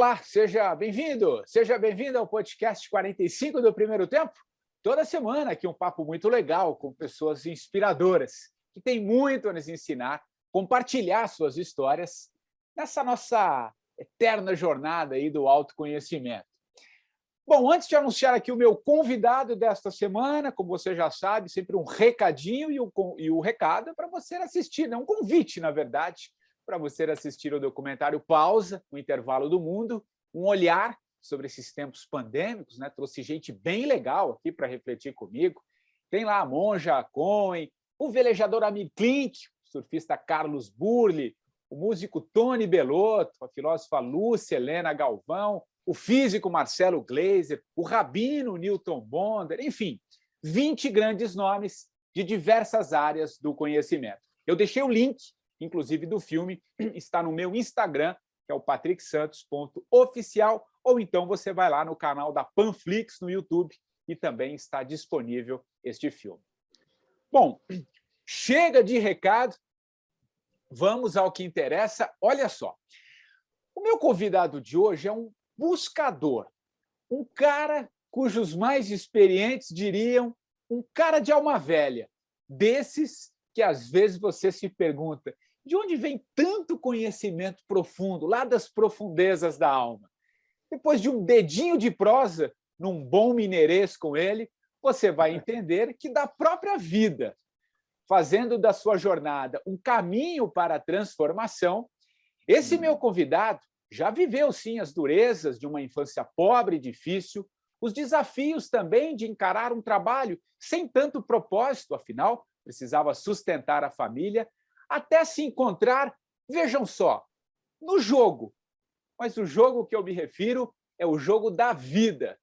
Olá, seja bem-vindo ao podcast 45 do Primeiro Tempo. Toda semana aqui um papo muito legal com pessoas inspiradoras, que têm muito a nos ensinar, compartilhar suas histórias nessa nossa eterna jornada aí do autoconhecimento. Bom, antes de anunciar aqui o meu convidado desta semana, como você já sabe, sempre um recadinho e o recado é para você assistir, né? Um convite, na verdade, para você assistir o documentário Pausa, o Intervalo do Mundo, um olhar sobre esses tempos pandêmicos, né? Trouxe gente bem legal aqui para refletir comigo. Tem lá a Monja Cohen, o velejador Amir Klink, o surfista Carlos Burle, o músico Tony Bellotto, a filósofa Lúcia Helena Galvão, o físico Marcelo Gleiser, o rabino Newton Bonder, enfim, 20 grandes nomes de diversas áreas do conhecimento. Eu deixei o link, inclusive, do filme, está no meu Instagram, que é o patricksantos.oficial, ou então você vai lá no canal da Panflix no YouTube e também está disponível este filme. Bom, chega de recado, vamos ao que interessa. Olha só, o meu convidado de hoje é um buscador, um cara cujos mais experientes diriam um cara de alma velha, desses que às vezes você se pergunta de onde vem tanto conhecimento profundo, lá das profundezas da alma. Depois de um dedinho de prosa, num bom mineirês com ele, você vai entender que da própria vida, fazendo da sua jornada um caminho para a transformação, esse meu convidado já viveu, sim, as durezas de uma infância pobre e difícil, os desafios também de encarar um trabalho sem tanto propósito, afinal, precisava sustentar a família, até se encontrar, vejam só, no jogo. Mas o jogo que eu me refiro é o jogo da vida.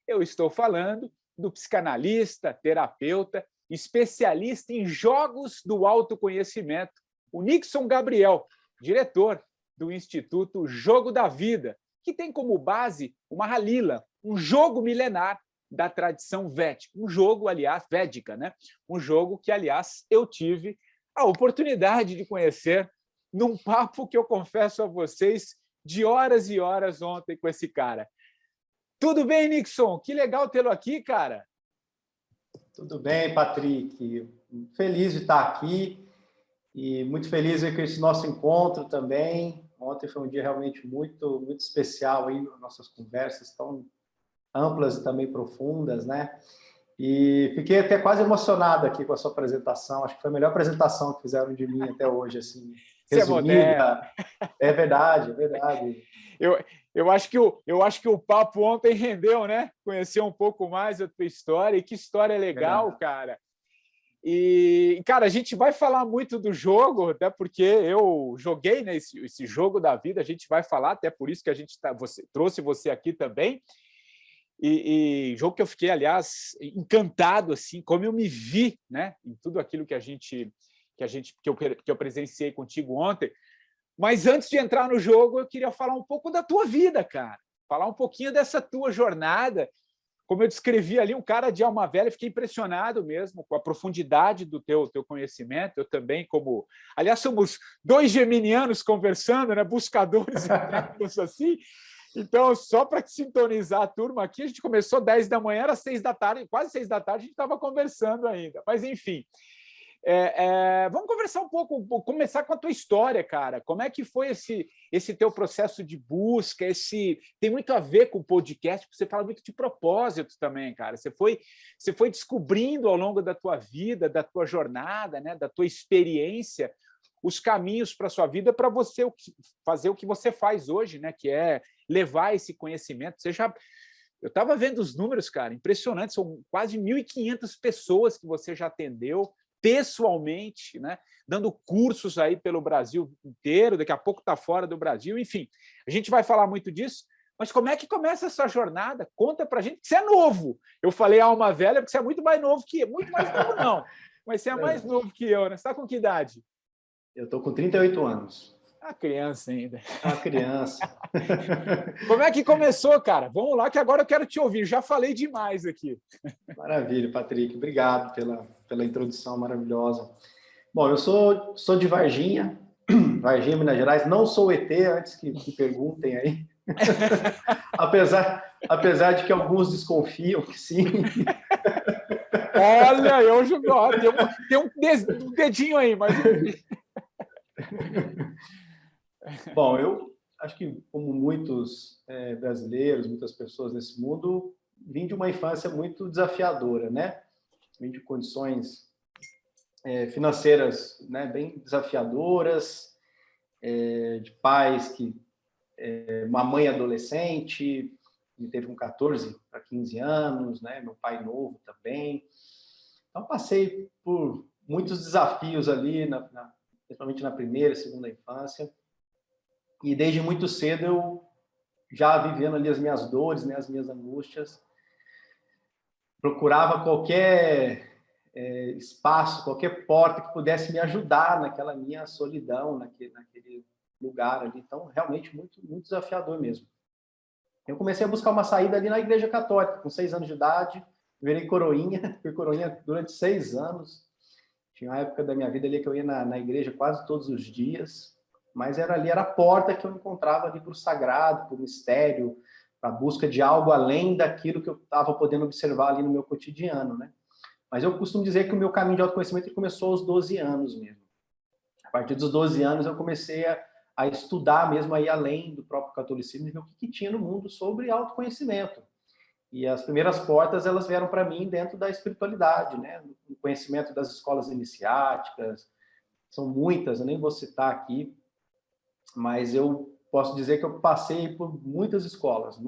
Eu estou falando do psicanalista, terapeuta, especialista em jogos do autoconhecimento, o Nixon Gabriel, diretor do Instituto Jogo da Vida, que tem como base uma Halila, um jogo milenar da tradição védica, um jogo, aliás, védica, né? Um jogo que, aliás, eu tive a oportunidade de conhecer num papo que eu confesso a vocês de horas e horas ontem com esse cara. Tudo bem, Nixon? Que legal tê-lo aqui, cara. Tudo bem, Patrick. Feliz de estar aqui e muito feliz com esse nosso encontro também. Ontem foi um dia realmente muito especial aí, nossas conversas tão amplas e também profundas, né? E fiquei até quase emocionado aqui com a sua apresentação. Acho que foi a melhor apresentação que fizeram de mim até hoje, assim, resumida. É verdade, é verdade. Eu acho que o papo ontem rendeu, né? Conhecer um pouco mais a tua história. E que história legal, cara. E, cara, a gente vai falar muito do jogo, até porque eu joguei, né, esse jogo da vida, a gente vai falar, até por isso que a gente trouxe você aqui também. E jogo que eu fiquei, aliás, encantado, assim, como eu me vi, né, em tudo aquilo que eu presenciei contigo ontem. Mas antes de entrar no jogo, eu queria falar um pouco da tua vida, cara. Falar um pouquinho dessa tua jornada. Como eu descrevi ali, um cara de alma velha, fiquei impressionado mesmo com a profundidade do teu conhecimento. Eu também, como... Aliás, somos dois geminianos conversando, né? Buscadores internos assim. Então, só para sintonizar a turma aqui, a gente começou 10 da manhã, era 6 da tarde, quase 6 da tarde, a gente estava conversando ainda. Mas, enfim, vamos conversar um pouco, começar com a tua história, cara. Como é que foi esse teu processo de busca? Tem muito a ver com o podcast, porque você fala muito de propósito também, cara. Você foi descobrindo ao longo da tua vida, da tua jornada, né, da tua experiência, os caminhos para a sua vida para você fazer o que você faz hoje, né, que é levar esse conhecimento. Eu estava vendo os números, cara, impressionantes. São quase 1.500 pessoas que você já atendeu pessoalmente, né? Dando cursos aí pelo Brasil inteiro, daqui a pouco está fora do Brasil, enfim. A gente vai falar muito disso, mas como é que começa essa jornada? Conta para a gente, você é novo. Eu falei alma velha, porque você é muito mais novo que eu. Muito mais novo, não, mas você é mais novo que eu, né? Você está com que idade? Eu estou com 38 anos. A criança ainda. A criança. Como é que começou, cara? Vamos lá, que agora eu quero te ouvir. Já falei demais aqui. Maravilha, Patrick. Obrigado pela introdução maravilhosa. Bom, eu sou de Varginha, Minas Gerais. Não sou ET, antes que perguntem aí. apesar de que alguns desconfiam que sim. Olha, eu jogo, tem um dedinho aí, mas... Bom, eu acho que, como muitos brasileiros, muitas pessoas nesse mundo, vim de uma infância muito desafiadora, né? Vim de condições financeiras, né, bem desafiadoras, de pais que... uma mãe adolescente, me teve com 14 para 15 anos, né? Meu pai novo também. Então, passei por muitos desafios ali, principalmente na primeira e segunda infância. E desde muito cedo eu já vivendo ali as minhas dores, né, as minhas angústias, procurava qualquer espaço, qualquer porta que pudesse me ajudar naquela minha solidão, naquele lugar ali. Então, realmente muito, muito desafiador mesmo. Eu comecei a buscar uma saída ali na Igreja Católica, com 6 anos de idade, virei coroinha, fui coroinha durante 6 anos. Tinha uma época da minha vida ali que eu ia na igreja quase todos os dias, mas era a porta que eu encontrava ali para o sagrado, para o mistério, para a busca de algo além daquilo que eu estava podendo observar ali no meu cotidiano, né? Mas eu costumo dizer que o meu caminho de autoconhecimento começou aos 12 anos mesmo. A partir dos 12 anos eu comecei a estudar mesmo aí além do próprio catolicismo, ver o que tinha no mundo sobre autoconhecimento. E as primeiras portas, elas vieram para mim dentro da espiritualidade, né? O conhecimento das escolas iniciáticas, são muitas, eu nem vou citar aqui, mas eu posso dizer que eu passei por muitas escolas,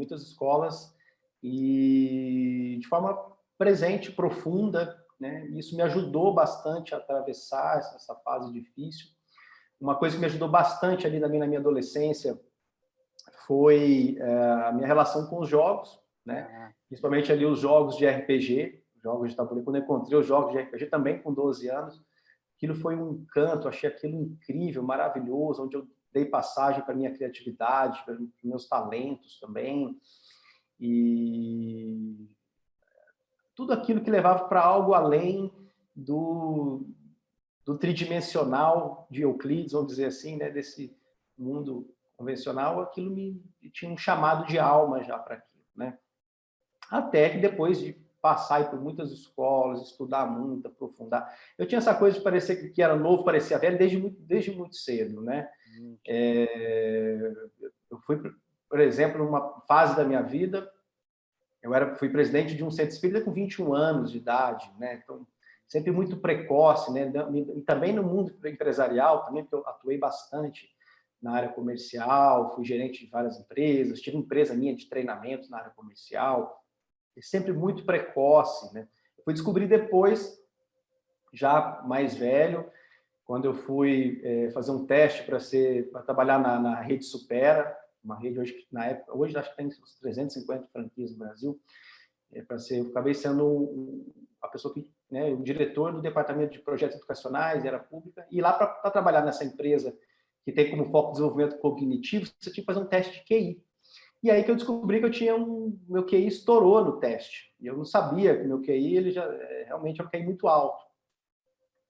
e de forma presente, profunda, né? Isso me ajudou bastante a atravessar essa fase difícil. Uma coisa que me ajudou bastante ali na minha adolescência foi a minha relação com os jogos, né? Principalmente ali os jogos de RPG, jogos de tabuleiro. Quando eu encontrei os jogos de RPG, também com 12 anos, aquilo foi um encanto, achei aquilo incrível, maravilhoso, onde eu dei passagem para a minha criatividade, para os meus talentos também, e tudo aquilo que levava para algo além do tridimensional de Euclides, vamos dizer assim, né, desse mundo convencional, aquilo me tinha um chamado de alma já para aquilo, né? Até que depois de passar por muitas escolas, estudar muito, aprofundar, eu tinha essa coisa de parecer que era novo, parecia velho desde muito cedo, né? Eu fui, por exemplo, numa fase da minha vida, fui presidente de um centro espírita com 21 anos de idade, né? Então, sempre muito precoce, né? E também no mundo empresarial, também, porque eu atuei bastante na área comercial, fui gerente de várias empresas, tive empresa minha de treinamento na área comercial, e sempre muito precoce, né? Eu fui descobrir depois, já mais velho, quando eu fui fazer um teste para trabalhar na Rede Supera, uma rede hoje, na época, hoje acho que tem uns 350 franquias no Brasil, eu acabei sendo a pessoa que, né, o diretor do departamento de projetos educacionais, era pública, e lá para trabalhar nessa empresa que tem como foco desenvolvimento cognitivo, você tinha que fazer um teste de QI. E aí que eu descobri que eu tinha meu QI estourou no teste. E eu não sabia que meu QI ele já realmente é um QI muito alto.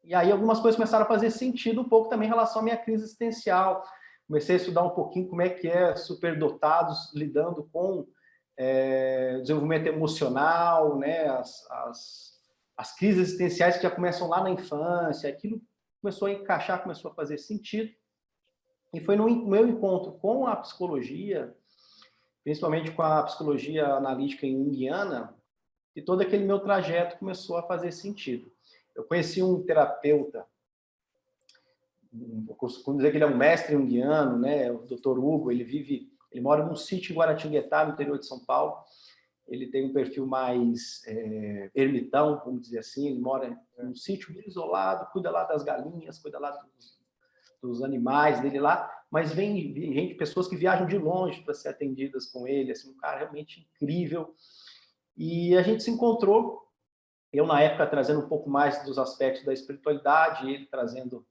E aí algumas coisas começaram a fazer sentido um pouco também em relação à minha crise existencial. Comecei a estudar um pouquinho como é que superdotados lidando com desenvolvimento emocional, né? As crises existenciais que já começam lá na infância. Aquilo começou a encaixar, começou a fazer sentido. E foi no meu encontro com a psicologia, principalmente com a psicologia analítica junguiana, que todo aquele meu trajeto começou a fazer sentido. Eu conheci um terapeuta, eu costumo dizer que ele é um mestre junguiano, né? O Dr. Hugo, ele mora num sítio em Guaratinguetá, no interior de São Paulo. Ele tem um perfil mais ermitão, vamos dizer assim. Ele mora num sítio bem isolado, cuida lá das galinhas, cuida lá dos animais dele lá, mas vem gente, pessoas que viajam de longe para ser atendidas com ele, assim, um cara realmente incrível. E a gente se encontrou, eu na época trazendo um pouco mais dos aspectos da espiritualidade, ele trazendo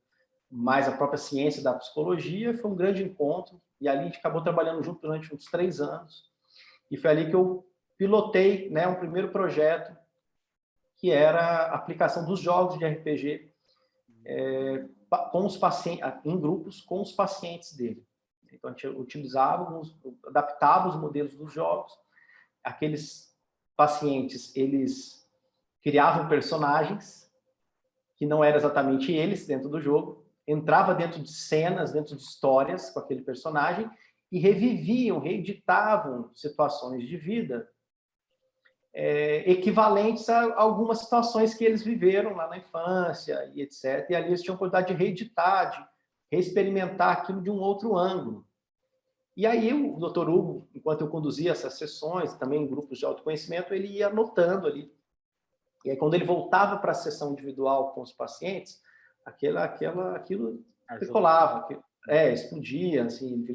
mais a própria ciência da psicologia. Foi um grande encontro, e ali a gente acabou trabalhando junto durante uns 3 anos, e foi ali que eu pilotei, né, um primeiro projeto, que era a aplicação dos jogos de RPG com os pacientes, em grupos com os pacientes dele. Então, a gente adaptava os modelos dos jogos. Aqueles pacientes, eles criavam personagens que não eram exatamente eles dentro do jogo, entrava dentro de cenas, dentro de histórias com aquele personagem e reviviam, reeditavam situações de vida equivalentes a algumas situações que eles viveram lá na infância e etc. E ali eles tinham a oportunidade de reeditar, de reexperimentar aquilo de um outro ângulo. E aí o Dr. Hugo, enquanto eu conduzia essas sessões, também em grupos de autoconhecimento, ele ia anotando ali. E aí quando ele voltava para a sessão individual com os pacientes, aquilo decolava, explodia, assim,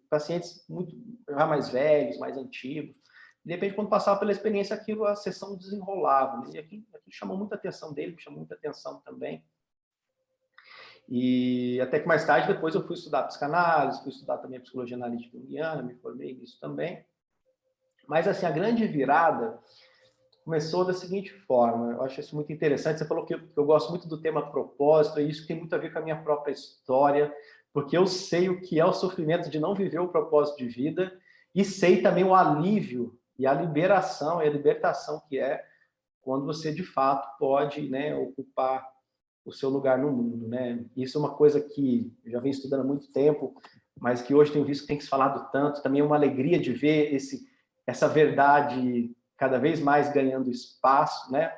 pacientes muito já mais velhos, mais antigos. De repente, quando passava pela experiência, a sessão desenrolava. Né? E aquilo chamou muita atenção dele, me chamou muita atenção também. E até que mais tarde, depois eu fui estudar psicanálise, fui estudar também psicologia analítica junguiana, me formei nisso também. Mas, assim, a grande virada começou da seguinte forma, eu acho isso muito interessante, você falou que eu gosto muito do tema propósito, e isso tem muito a ver com a minha própria história, porque eu sei o que é o sofrimento de não viver o propósito de vida, e sei também o alívio e a liberação e a libertação que é quando você, de fato, pode, né, ocupar o seu lugar no mundo, né? Isso é uma coisa que eu já venho estudando há muito tempo, mas que hoje tenho visto que tem que se falado tanto. Também é uma alegria de ver essa verdade cada vez mais ganhando espaço, né?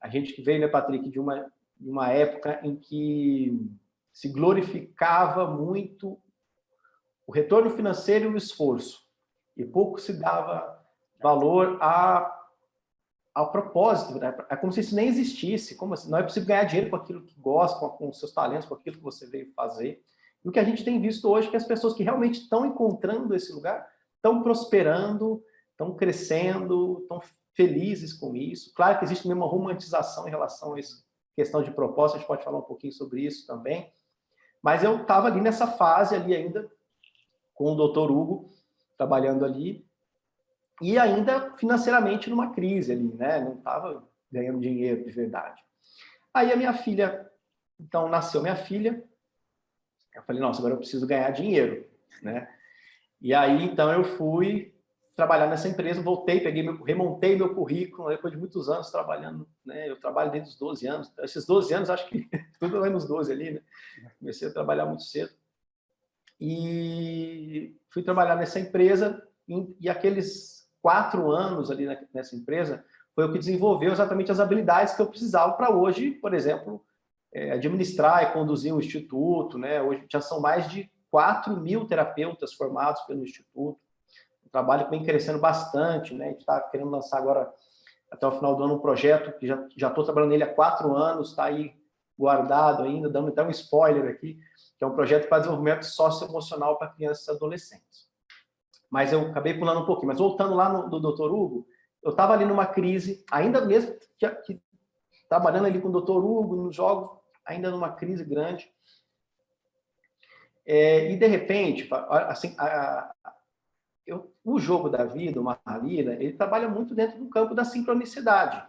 A gente veio, né, Patrick, de uma época em que se glorificava muito o retorno financeiro e o esforço, e pouco se dava valor ao propósito, né? É como se isso nem existisse, como assim? Não é possível ganhar dinheiro com aquilo que gosta, com os seus talentos, com aquilo que você veio fazer. E o que a gente tem visto hoje é que as pessoas que realmente estão encontrando esse lugar estão prosperando, estão crescendo, estão felizes com isso. Claro que existe mesmo uma romantização em relação a essa questão de propósito, a gente pode falar um pouquinho sobre isso também. Mas eu estava ali nessa fase ali ainda, com o Dr. Hugo, trabalhando ali, e ainda financeiramente numa crise ali, né? Não estava ganhando dinheiro de verdade. Aí a minha filha, então nasceu minha filha, eu falei, nossa, agora eu preciso ganhar dinheiro, né? E aí então eu fui trabalhar nessa empresa, voltei, remontei meu currículo, depois de muitos anos trabalhando, né? Eu trabalho desde os 12 anos, esses 12 anos acho que tudo vai nos 12 ali, né? Comecei a trabalhar muito cedo. E fui trabalhar nessa empresa e aqueles 4 anos ali nessa empresa foi o que desenvolveu exatamente as habilidades que eu precisava para hoje, por exemplo, administrar e conduzir um instituto, né? Hoje já são mais de 4.000 terapeutas formados pelo instituto, um trabalho que vem crescendo bastante, né? A gente está querendo lançar agora, até o final do ano, um projeto que já estou trabalhando nele há 4 anos, está aí guardado ainda, dando até um spoiler aqui, que é um projeto para desenvolvimento socioemocional para crianças e adolescentes. Mas eu acabei pulando um pouquinho. Mas voltando lá do Dr. Hugo, eu estava ali numa crise, ainda mesmo que trabalhando ali com o Dr. Hugo, nos jogos, ainda numa crise grande. E, de repente, assim, o jogo da vida, o Mahalila, ele trabalha muito dentro do campo da sincronicidade,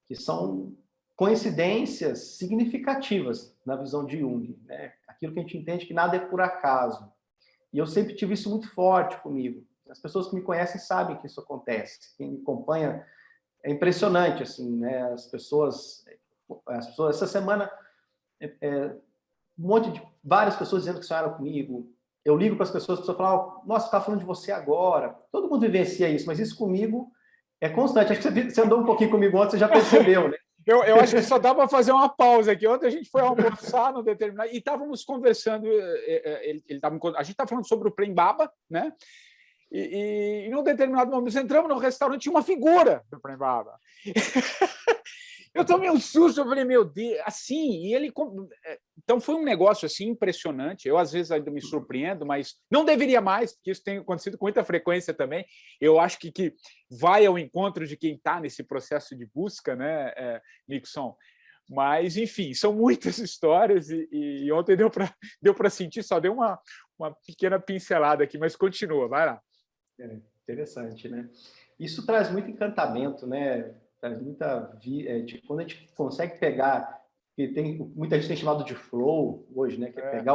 que são coincidências significativas na visão de Jung, né? Aquilo que a gente entende que nada é por acaso. E eu sempre tive isso muito forte comigo. As pessoas que me conhecem sabem que isso acontece. Quem me acompanha é impressionante, assim, né? As pessoas essa semana, várias pessoas dizendo que sonharam comigo. Eu ligo para as pessoas falam, nossa, está falando de você agora. Todo mundo vivencia isso, mas isso comigo é constante. Acho que você andou um pouquinho comigo ontem, você já percebeu, né? Eu acho que só dá para fazer uma pausa aqui. Ontem a gente foi almoçar no determinado e estávamos conversando. A gente estava falando sobre o Prem Baba, né? E num determinado momento entramos no restaurante, tinha uma figura do Prem Baba. Eu tomei um susto, eu falei, meu Deus, assim, e ele... Então, foi um negócio, assim, impressionante. Eu, às vezes, ainda me surpreendo, mas não deveria mais, porque isso tem acontecido com muita frequência também. Eu acho que vai ao encontro de quem está nesse processo de busca, né, Nixon? Mas, enfim, são muitas histórias e ontem deu para sentir, só deu uma pequena pincelada aqui, mas continua, vai lá. Interessante, né? Isso traz muito encantamento, né? Traz muita quando a gente consegue pegar, que muita gente tem chamado de flow hoje, né? Que é pegar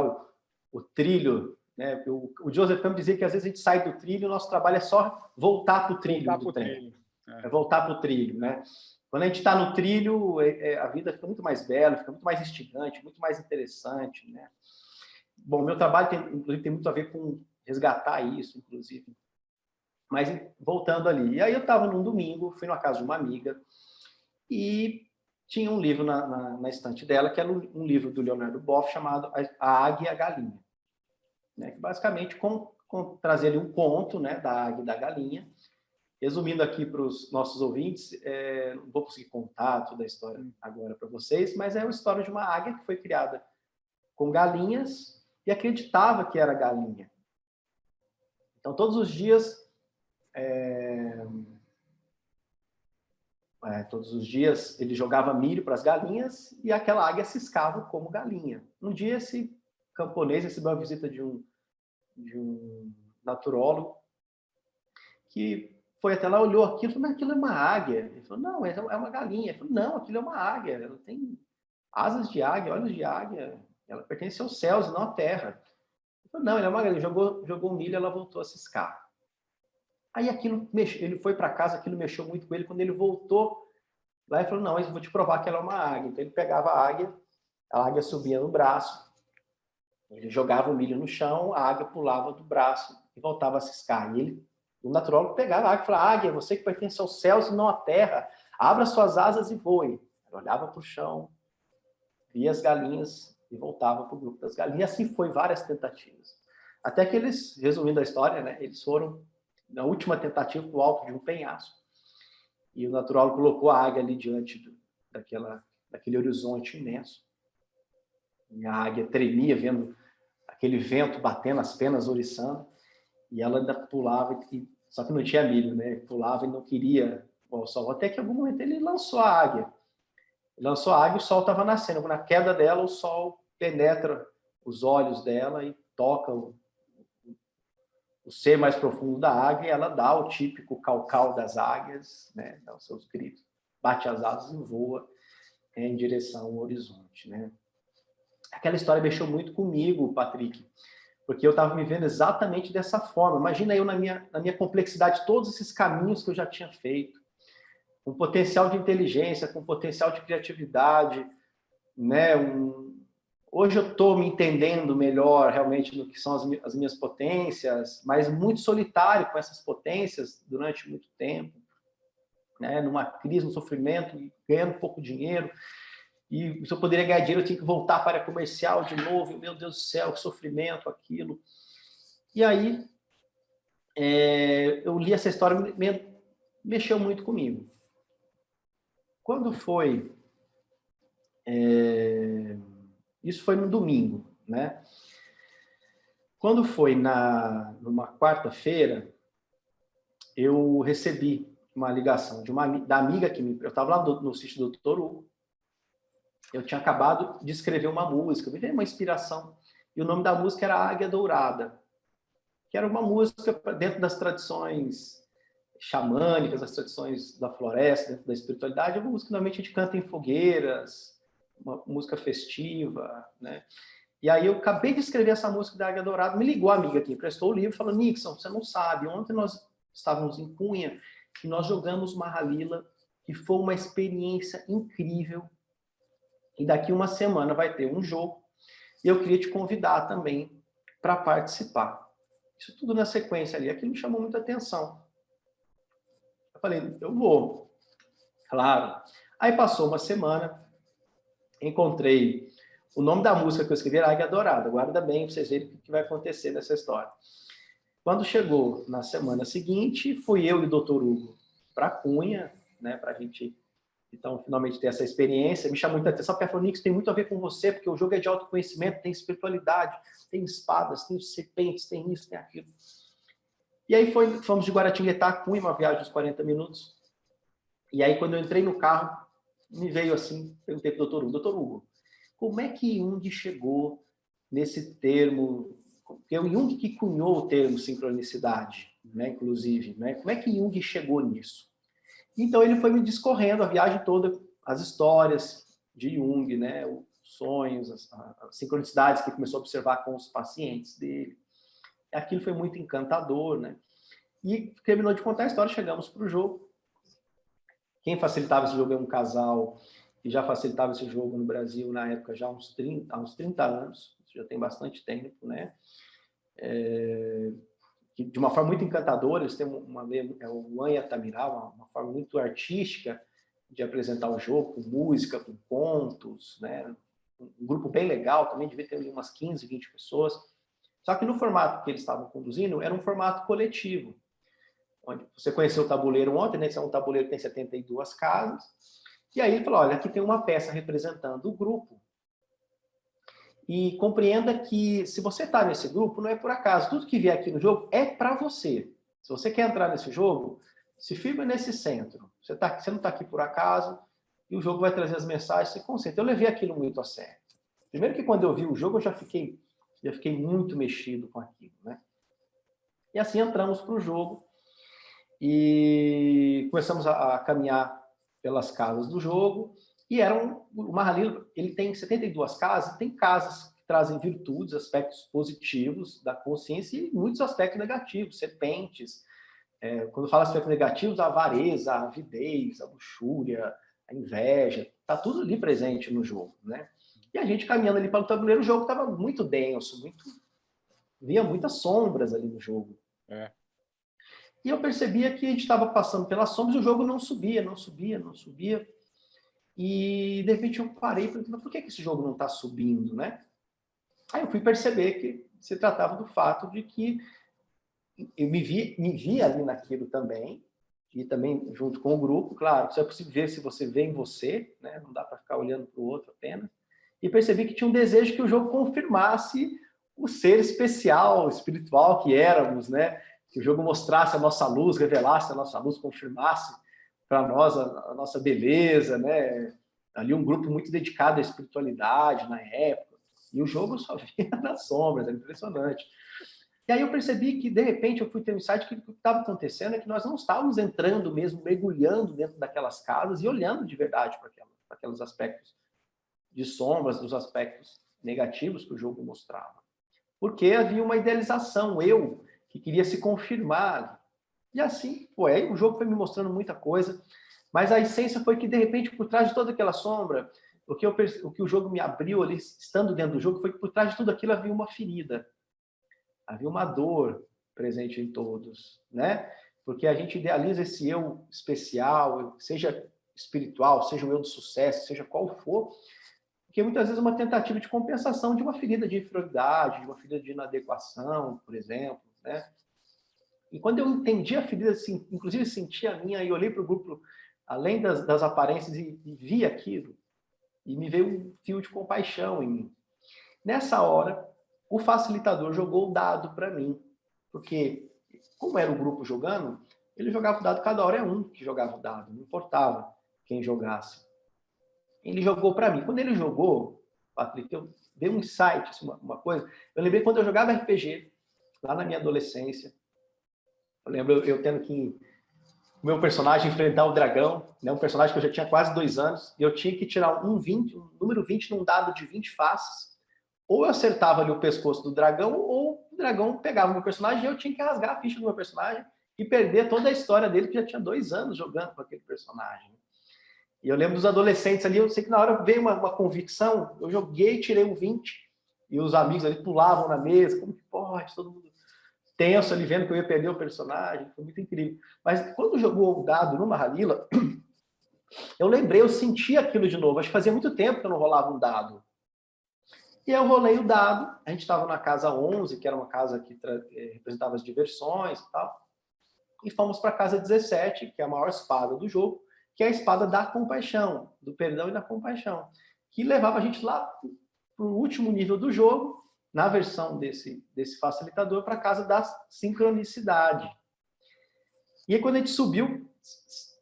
o trilho né? O Joseph Campbell dizia que às vezes a gente sai do trilho e o nosso trabalho é só voltar para o trilho do trem. É voltar para o trilho, né? Quando a gente está no trilho, a vida fica muito mais bela, fica muito mais instigante, muito mais interessante, né? Bom, meu trabalho inclusive, tem muito a ver com resgatar isso, inclusive. Mas voltando ali. E aí eu estava num domingo, fui na casa de uma amiga e tinha um livro na estante dela, que era um livro do Leonardo Boff, chamado A Águia e a Galinha. Né? Que basicamente trazer ali um conto, né, da águia e da galinha. Resumindo aqui para os nossos ouvintes, não vou conseguir contar toda a história agora para vocês, mas é uma história de uma águia que foi criada com galinhas e acreditava que era galinha. Então, todos os dias, ele jogava milho para as galinhas e aquela águia ciscava como galinha. Um dia, esse camponês recebeu a visita de um naturólogo que foi até lá, olhou aquilo e falou, mas aquilo é uma águia. Ele falou, não, é uma galinha. Ele falou, não, aquilo é uma águia. Ela tem asas de águia, olhos de águia. Ela pertence aos céus e não à terra. Ele falou, não, ela é uma galinha. Jogou milho e ela voltou a ciscar. Aí aquilo ele foi para casa, aquilo mexeu muito com ele. Quando ele voltou lá, ele falou, não, eu vou te provar que ela é uma águia. Então ele pegava a águia subia no braço, ele jogava o milho no chão, a águia pulava do braço e voltava a ciscar. E o naturólogo pegava a águia e falava, águia, você que pertence aos céus e não à terra, abra suas asas e voe. Ela olhava para o chão, via as galinhas e voltava para o grupo das galinhas. E assim foi várias tentativas. Até que eles, resumindo a história, né, eles foram, na última tentativa, para o alto de um penhasco. E o naturólogo colocou a águia ali diante daquele horizonte imenso. E a águia tremia, vendo aquele vento batendo, as penas oriçando. E ela ainda pulava, só que não tinha milho, né? Pulava e não queria o sol. Até que em algum momento ele lançou a águia. Ele lançou a águia e o sol estava nascendo. Na queda dela, o sol penetra os olhos dela e toca o ser mais profundo da águia, e ela dá o típico cau-cau das águias, né? Dá os seus gritos, bate as asas e voa em direção ao horizonte, né? Aquela história mexeu muito comigo, Patrick, porque eu estava me vendo exatamente dessa forma. Imagina eu na minha complexidade, todos esses caminhos que eu já tinha feito, com potencial de inteligência, com potencial de criatividade, né? Hoje eu estou me entendendo melhor realmente no que são as minhas potências, mas muito solitário com essas potências durante muito tempo, né? Numa crise, no sofrimento, ganhando pouco dinheiro. E se eu poderia ganhar dinheiro, eu tinha que voltar para a área comercial de novo. E, meu Deus do céu, que sofrimento, aquilo. E aí, eu li essa história, mexeu muito comigo. Quando foi... isso foi no domingo, né? Quando foi numa quarta-feira, eu recebi uma ligação da amiga que eu estava lá no sítio do Dr. Hugo. Eu tinha acabado de escrever uma música, me veio uma inspiração. E o nome da música era Águia Dourada, que era uma música dentro das tradições xamânicas, das tradições da floresta, dentro da espiritualidade. É uma música que normalmente a gente canta em fogueiras, uma música festiva, né? E aí eu acabei de escrever essa música da Águia Dourada, me ligou a amiga que emprestou o livro, falou, Nixon, você não sabe, ontem nós estávamos em Cunha e nós jogamos Mahalila, que foi uma experiência incrível. E daqui uma semana vai ter um jogo. E eu queria te convidar também para participar. Isso tudo na sequência ali. Aquilo me chamou muita atenção. Eu falei, eu vou. Claro. Aí passou uma semana, encontrei o nome da música que eu escrevi, era Águia Dourada. Guarda bem para vocês verem o que vai acontecer nessa história. Quando chegou na semana seguinte, fui eu e o Dr. Hugo para Cunha, né, para a gente... Então, finalmente, ter essa experiência. Me chamou muita atenção, porque a Flonix tem muito a ver com você, porque o jogo é de autoconhecimento, tem espiritualidade, tem espadas, tem serpentes, tem isso, tem aquilo. E aí fomos de Guaratinguetá a Cunha, uma viagem de 40 minutos. E aí, quando eu entrei no carro, me veio assim, perguntei para o Dr. Hugo, como é que Jung chegou nesse termo? Porque é o Jung que cunhou o termo sincronicidade, né, inclusive. Né? Como é que Jung chegou nisso? Então, ele foi me discorrendo a viagem toda, as histórias de Jung, né? Os sonhos, as sincronicidades que ele começou a observar com os pacientes dele. Aquilo foi muito encantador, né? E terminou de contar a história, chegamos para o jogo. Quem facilitava esse jogo é um casal que já facilitava esse jogo no Brasil na época já há uns 30 anos, já tem bastante tempo, né? De uma forma muito encantadora, eles têm o Anya Tamirá, uma forma muito artística de apresentar o jogo, com música, com contos, né? Um grupo bem legal, também devia ter umas 15, 20 pessoas. Só que no formato que eles estavam conduzindo, era um formato coletivo. Onde você conheceu o tabuleiro ontem, né? Esse é um tabuleiro que tem 72 casas. E aí ele falou, olha, aqui tem uma peça representando o grupo. E compreenda que se você está nesse grupo, não é por acaso. Tudo que vier aqui no jogo é para você. Se você quer entrar nesse jogo, se firma nesse centro. Você não está aqui por acaso, e o jogo vai trazer as mensagens, se concentra. Eu levei aquilo muito a sério. Primeiro que quando eu vi o jogo, eu já fiquei muito mexido com aquilo, né? E assim entramos para o jogo e começamos a caminhar pelas casas do jogo. E o Mahalila, ele tem 72 casas, tem casas que trazem virtudes, aspectos positivos da consciência e muitos aspectos negativos, serpentes. Quando fala aspectos negativos, a avareza, a avidez, a luxúria, a inveja, está tudo ali presente no jogo, né? E a gente caminhando ali pelo tabuleiro, o jogo estava muito denso, via muitas sombras ali no jogo. E eu percebia que a gente estava passando pelas sombras e o jogo não subia, não subia, não subia. E, de repente, eu parei e falei, por que esse jogo não está subindo, né? Aí eu fui perceber que se tratava do fato de que eu me via ali naquilo também, e também junto com o grupo, claro, só é possível ver se você vê em você, né? Não dá para ficar olhando para o outro apenas. E percebi que tinha um desejo que o jogo confirmasse o ser especial, espiritual que éramos, né? Que o jogo mostrasse a nossa luz, revelasse a nossa luz, confirmasse para nós a nossa beleza, né? Ali um grupo muito dedicado à espiritualidade na época. E o jogo só via nas sombras, é impressionante. E aí eu percebi que, de repente, eu fui ter um insight que o que estava acontecendo é que nós não estávamos entrando mesmo, mergulhando dentro daquelas casas e olhando de verdade para aqueles aspectos de sombras, dos aspectos negativos que o jogo mostrava. Porque havia uma idealização, eu, que queria se confirmar. E assim foi. Aí o jogo foi me mostrando muita coisa, mas a essência foi que, de repente, por trás de toda aquela sombra, o que o jogo me abriu ali, estando dentro do jogo, foi que por trás de tudo aquilo havia uma ferida. Havia uma dor presente em todos, né? Porque a gente idealiza esse eu especial, seja espiritual, seja o eu do sucesso, seja qual for, que muitas vezes é uma tentativa de compensação de uma ferida de inferioridade, de uma ferida de inadequação, por exemplo, né? E quando eu entendi a ferida, assim, inclusive senti a minha, e olhei para o grupo, além das aparências, e vi aquilo, e me veio um fio de compaixão em mim. Nessa hora, o facilitador jogou o dado para mim, porque, como era o grupo jogando, ele jogava o dado, cada hora é um que jogava o dado, não importava quem jogasse. Ele jogou para mim. Quando ele jogou, Patrick, eu dei um insight, assim, uma coisa. Eu lembrei quando eu jogava RPG, lá na minha adolescência. Eu lembro eu tendo que o meu personagem enfrentar o dragão, né, um personagem que eu já tinha quase 2 anos, e eu tinha que tirar um número 20 num dado de 20 faces. Ou eu acertava ali o pescoço do dragão, ou o dragão pegava o meu personagem e eu tinha que rasgar a ficha do meu personagem e perder toda a história dele, que já tinha 2 anos jogando com aquele personagem. E eu lembro dos adolescentes ali, eu sei que na hora veio uma convicção, eu joguei, tirei um 20, e os amigos ali pulavam na mesa, como que pode, todo mundo tenso ali, vendo que eu ia perder o personagem, foi muito incrível. Mas quando jogou o dado no Mahalila, eu lembrei, eu senti aquilo de novo, acho que fazia muito tempo que eu não rolava um dado. E eu rolei o dado, a gente estava na casa 11, que era uma casa que representava as diversões e tal, e fomos para a casa 17, que é a maior espada do jogo, que é a espada da compaixão, do perdão e da compaixão, que levava a gente lá para o último nível do jogo, na versão desse facilitador, para a casa da sincronicidade. E aí, quando a gente subiu,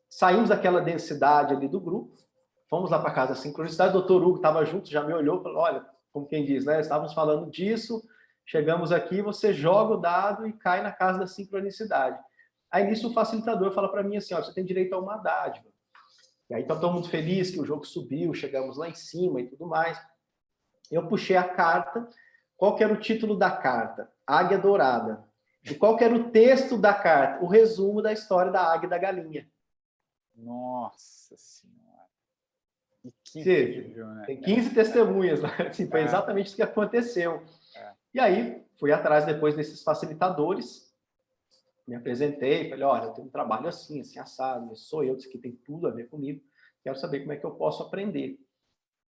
saímos daquela densidade ali do grupo, fomos lá para a casa da sincronicidade, o doutor Hugo estava junto, já me olhou e falou, olha, como quem diz, né? Estávamos falando disso, chegamos aqui, você joga o dado e cai na casa da sincronicidade. Aí nisso o facilitador fala para mim assim, ó, você tem direito a uma dádiva. E aí tá todo mundo feliz que o jogo subiu, chegamos lá em cima e tudo mais. Eu puxei a carta. Qual que era o título da carta? Águia Dourada. E qual que era o texto da carta? O resumo da história da águia e da galinha. Nossa Senhora! E que incrível, né? Tem 15 testemunhas lá. Assim, foi exatamente isso que aconteceu. E aí, fui atrás depois desses facilitadores, me apresentei, falei, olha, eu tenho um trabalho assim, assim, assado, sou eu, isso aqui tem tudo a ver comigo, quero saber como é que eu posso aprender.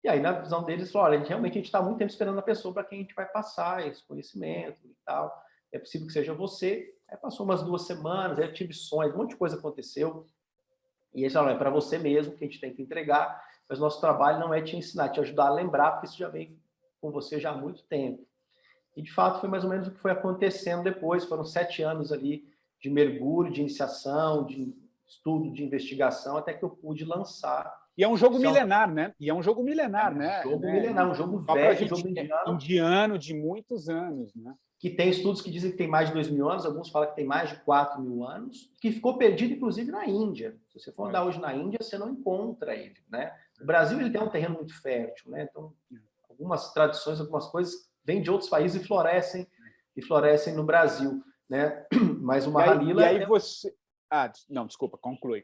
E aí, na visão deles, falou, olha, realmente a gente está muito tempo esperando a pessoa para quem a gente vai passar esse conhecimento e tal, é possível que seja você. Aí passou umas 2 semanas, aí eu tive sonhos, um monte de coisa aconteceu, e eles falaram, é para você mesmo que a gente tem que entregar, mas nosso trabalho não é te ensinar, te ajudar a lembrar, porque isso já vem com você já há muito tempo. E, de fato, foi mais ou menos o que foi acontecendo depois, foram 7 anos ali de mergulho, de iniciação, de estudo, de investigação, até que eu pude lançar. E é um jogo milenar, né? E é um jogo milenar, né? Jogo milenar, um jogo velho, um jogo indiano de muitos anos, né? Que tem estudos que dizem que tem mais de 2.000 anos, alguns falam que tem mais de 4.000 anos, que ficou perdido, inclusive, na Índia. Se você for andar hoje na Índia, você não encontra ele, né? O Brasil ele tem um terreno muito fértil, né? Então, algumas tradições, algumas coisas vêm de outros países e florescem no Brasil, né? Mas o Mahalila... E aí você... não, desculpa, conclui.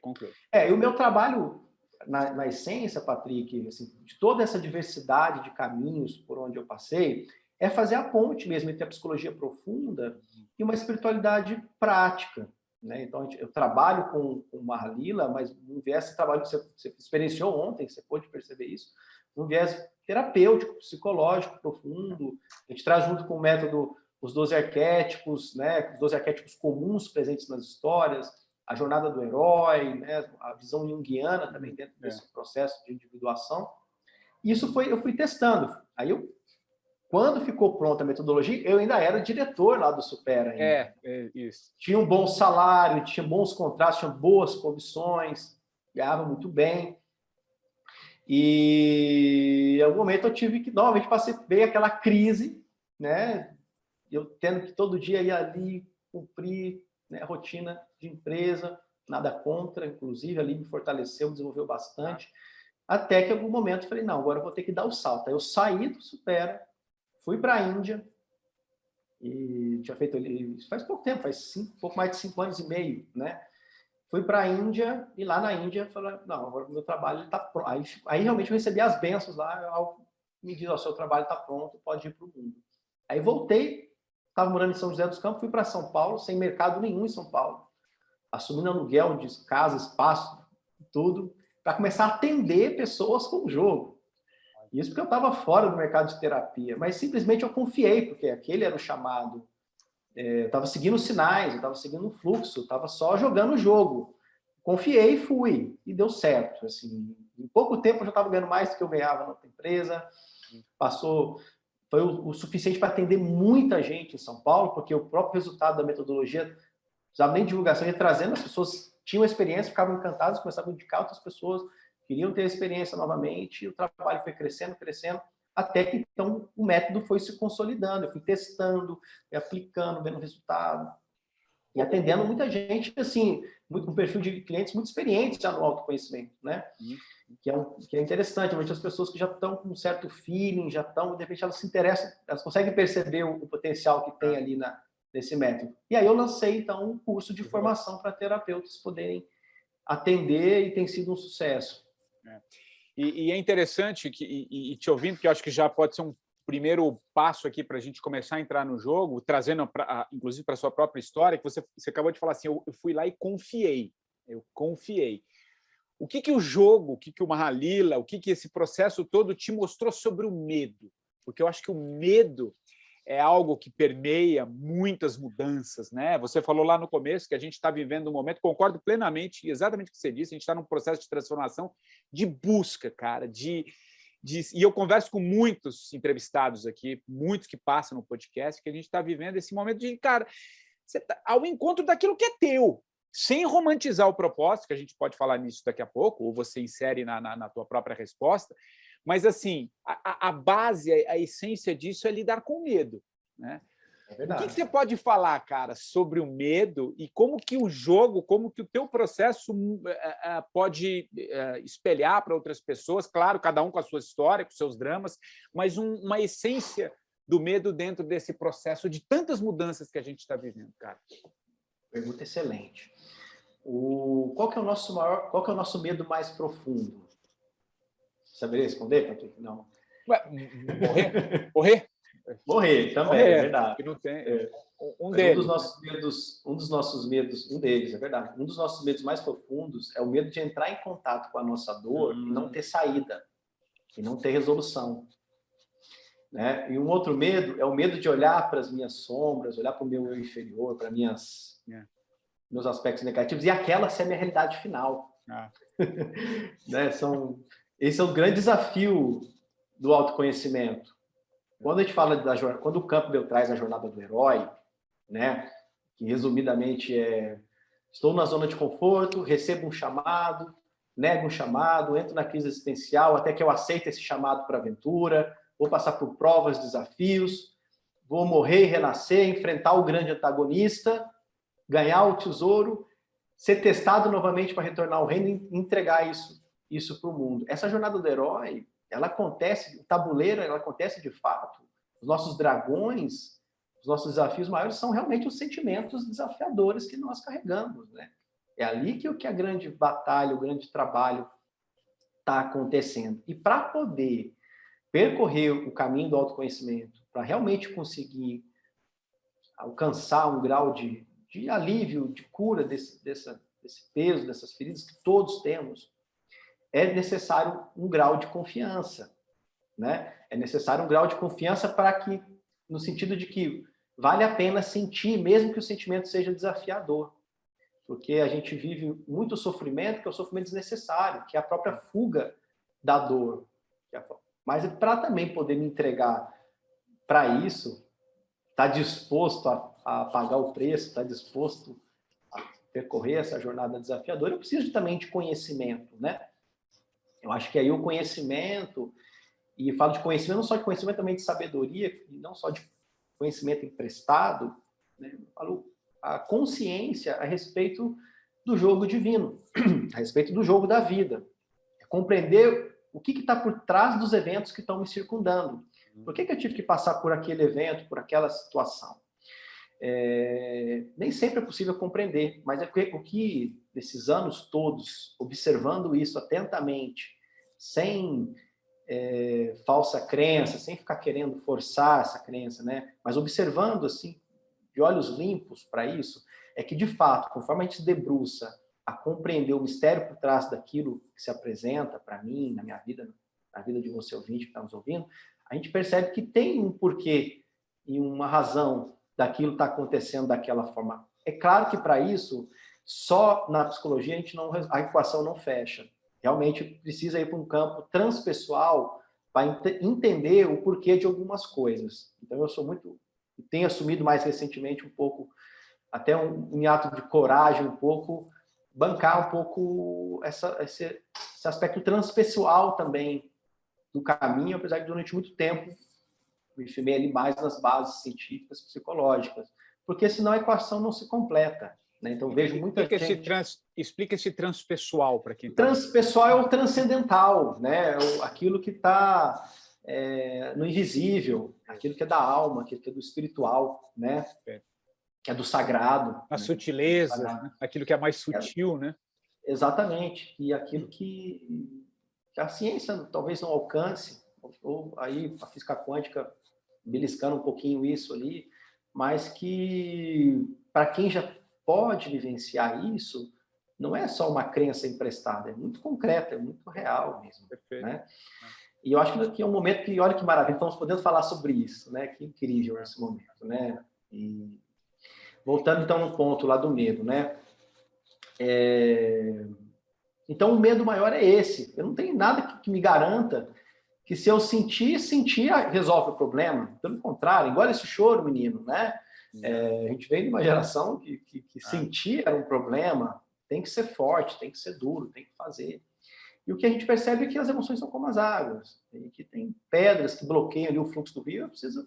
E o meu trabalho, na essência, Patrick, assim, de toda essa diversidade de caminhos por onde eu passei, é fazer a ponte mesmo entre a psicologia profunda e uma espiritualidade prática, né? Então, eu trabalho com o Mahalila, mas um viés de trabalho que você experienciou ontem, você pôde perceber isso, um viés terapêutico, psicológico profundo. A gente traz junto com o método os 12 arquétipos, né? Os 12 arquétipos comuns presentes nas histórias, a jornada do herói, né? A visão junguiana também dentro desse processo de individuação. E isso eu fui testando. Aí quando ficou pronta a metodologia, eu ainda era diretor lá do Supera ainda. Isso. Tinha um bom salário, tinha bons contratos, tinha boas comissões, ganhava muito bem. E em algum momento eu tive que, novamente, veio aquela crise, né? Eu tendo que todo dia ir ali cumprir, né, a rotina de empresa, nada contra, inclusive ali me fortaleceu, me desenvolveu bastante. Até que em algum momento eu falei, não, agora eu vou ter que dar o salto. Aí eu saí do Supera, fui para a Índia, e tinha feito ali, faz pouco tempo, pouco mais de 5 anos e meio, né? Fui para a Índia, e lá na Índia, falei, não, agora o meu trabalho está pronto. Aí realmente eu recebi as bênçãos lá, me diz, o seu trabalho está pronto, pode ir para o mundo. Aí voltei, estava morando em São José dos Campos, fui para São Paulo, sem mercado nenhum em São Paulo, assumindo aluguel de casa, espaço, tudo, para começar a atender pessoas com o jogo. Isso porque eu estava fora do mercado de terapia, mas simplesmente eu confiei, porque aquele era o chamado. Eu estava seguindo os sinais, eu estava seguindo o fluxo, estava só jogando o jogo. Confiei e fui, e deu certo. Assim, em pouco tempo eu já estava ganhando mais do que eu ganhava na outra empresa. Foi o suficiente para atender muita gente em São Paulo, porque o próprio resultado da metodologia, não precisava nem divulgação, ia trazendo, as pessoas tinham experiência, ficavam encantadas, começavam a indicar outras pessoas, queriam ter a experiência novamente, e o trabalho foi crescendo, até que então o método foi se consolidando, eu fui testando, aplicando, vendo resultado, e atendendo muita gente, assim, um perfil de clientes muito experientes já no autoconhecimento, né? Que é interessante, realmente as pessoas que já estão com um certo feeling, de repente elas se interessam, elas conseguem perceber o potencial que tem ali nesse método. E aí eu lancei, então, um curso de formação para terapeutas poderem atender, e tem sido um sucesso. E é interessante, e te ouvindo, que eu acho que já pode ser um primeiro passo aqui para a gente começar a entrar no jogo, trazendo, inclusive, para a sua própria história, que você acabou de falar assim, eu fui lá e confiei. Eu confiei. O que o jogo, o que o Mahalila, o que esse processo todo te mostrou sobre o medo? Porque eu acho que o medo é algo que permeia muitas mudanças, né? Você falou lá no começo que a gente está vivendo um momento, concordo plenamente, exatamente o que você disse, a gente está num processo de transformação, de busca, cara, e eu converso com muitos entrevistados aqui, muitos que passam no podcast, que a gente está vivendo esse momento de, cara, você tá ao encontro daquilo que é teu, sem romantizar o propósito, que a gente pode falar nisso daqui a pouco, ou você insere na tua própria resposta, mas, assim, a base, a essência disso é lidar com medo, né? O que você pode falar, cara, sobre o medo e como que o jogo, como que o teu processo pode espelhar para outras pessoas, claro, cada um com a sua história, com seus dramas, mas uma essência do medo dentro desse processo de tantas mudanças que a gente está vivendo, cara? Pergunta excelente. Qual que é o nosso medo mais profundo? Saberia responder, Patrick? Não. Ué, morrer? Morrer, também, Morrer, é verdade. que não tem. Um Mas deles. um dos nossos medos, um deles, é verdade. Um dos nossos medos mais profundos é o medo de entrar em contato com a nossa dor e não ter saída, e não ter resolução. Né? E um outro medo é o medo de olhar para as minhas sombras, olhar para o meu eu inferior, para meus aspectos negativos, e aquela ser a minha realidade final. Né? Esse é o grande desafio do autoconhecimento. Quando a gente fala quando o Campbell traz a jornada do herói, né, que resumidamente estou na zona de conforto, recebo um chamado, nego um chamado, entro na crise existencial até que eu aceito esse chamado para a aventura, vou passar por provas, desafios, vou morrer e renascer, enfrentar o grande antagonista, ganhar o tesouro, ser testado novamente para retornar ao reino e entregar isso para o mundo. Essa jornada do herói, ela acontece, o tabuleiro, ela acontece de fato. Os nossos dragões, os nossos desafios maiores são realmente os sentimentos desafiadores que nós carregamos, né? É ali que a grande batalha, o grande trabalho está acontecendo. E para poder percorrer o caminho do autoconhecimento, para realmente conseguir alcançar um grau de alívio, de cura desse peso, dessas feridas que todos temos, é necessário um grau de confiança, né? É necessário um grau de confiança no sentido de que vale a pena sentir, mesmo que o sentimento seja desafiador. Porque a gente vive muito sofrimento, que é o sofrimento desnecessário, que é a própria fuga da dor. Mas para também poder me entregar para isso, estar disposto a pagar o preço, estar disposto a percorrer essa jornada desafiadora, eu preciso também de conhecimento, né? Eu acho que aí o conhecimento, e falo de conhecimento, não só de conhecimento, também de sabedoria, e não só de conhecimento emprestado, né? Eu falo a consciência a respeito do jogo divino, a respeito do jogo da vida. É compreender o que está por trás dos eventos que estão me circundando. Por que eu tive que passar por aquele evento, por aquela situação? Nem sempre é possível compreender, mas o que, nesses anos todos, observando isso atentamente, sem falsa crença, sem ficar querendo forçar essa crença, né? Mas observando assim, de olhos limpos para isso, é que, de fato, conforme a gente se debruça a compreender o mistério por trás daquilo que se apresenta para mim, na minha vida, na vida de você ouvinte que está nos ouvindo, a gente percebe que tem um porquê e uma razão daquilo estar acontecendo daquela forma. É claro que, para isso, só na psicologia a equação não fecha. Realmente precisa ir para um campo transpessoal para entender o porquê de algumas coisas. Então, tenho assumido mais recentemente um pouco, até um ato de coragem, um pouco, bancar um pouco esse aspecto transpessoal também do caminho, apesar de durante muito tempo me firmei ali mais nas bases científicas, psicológicas, porque senão a equação não se completa. Né? Então, vejo muita gente... Explica esse transpessoal para quem está... Transpessoal é o transcendental, né? Aquilo que está no invisível, aquilo que é da alma, aquilo que é do espiritual, né? Que é do sagrado. A sutileza, né? Aquilo que é mais sutil, né? Exatamente. E aquilo que a ciência talvez não alcance, ou aí a física quântica beliscando um pouquinho isso ali, mas que, para quem já pode vivenciar isso, não é só uma crença emprestada, é muito concreta, é muito real mesmo. Perfeito. Né? E eu acho que aqui é um momento que, olha que maravilha, estamos podendo falar sobre isso, né? Que incrível esse momento, né? E voltando então no ponto lá do medo, né? Então o medo maior é esse. Eu não tenho nada que me garanta que se eu sentir, resolve o problema. Pelo contrário, igual esse choro, menino, né? A gente vem de uma geração que sentir era um problema, tem que ser forte, tem que ser duro, tem que fazer. E o que a gente percebe é que as emoções são como as águas, e que tem pedras que bloqueiam ali o fluxo do rio, eu preciso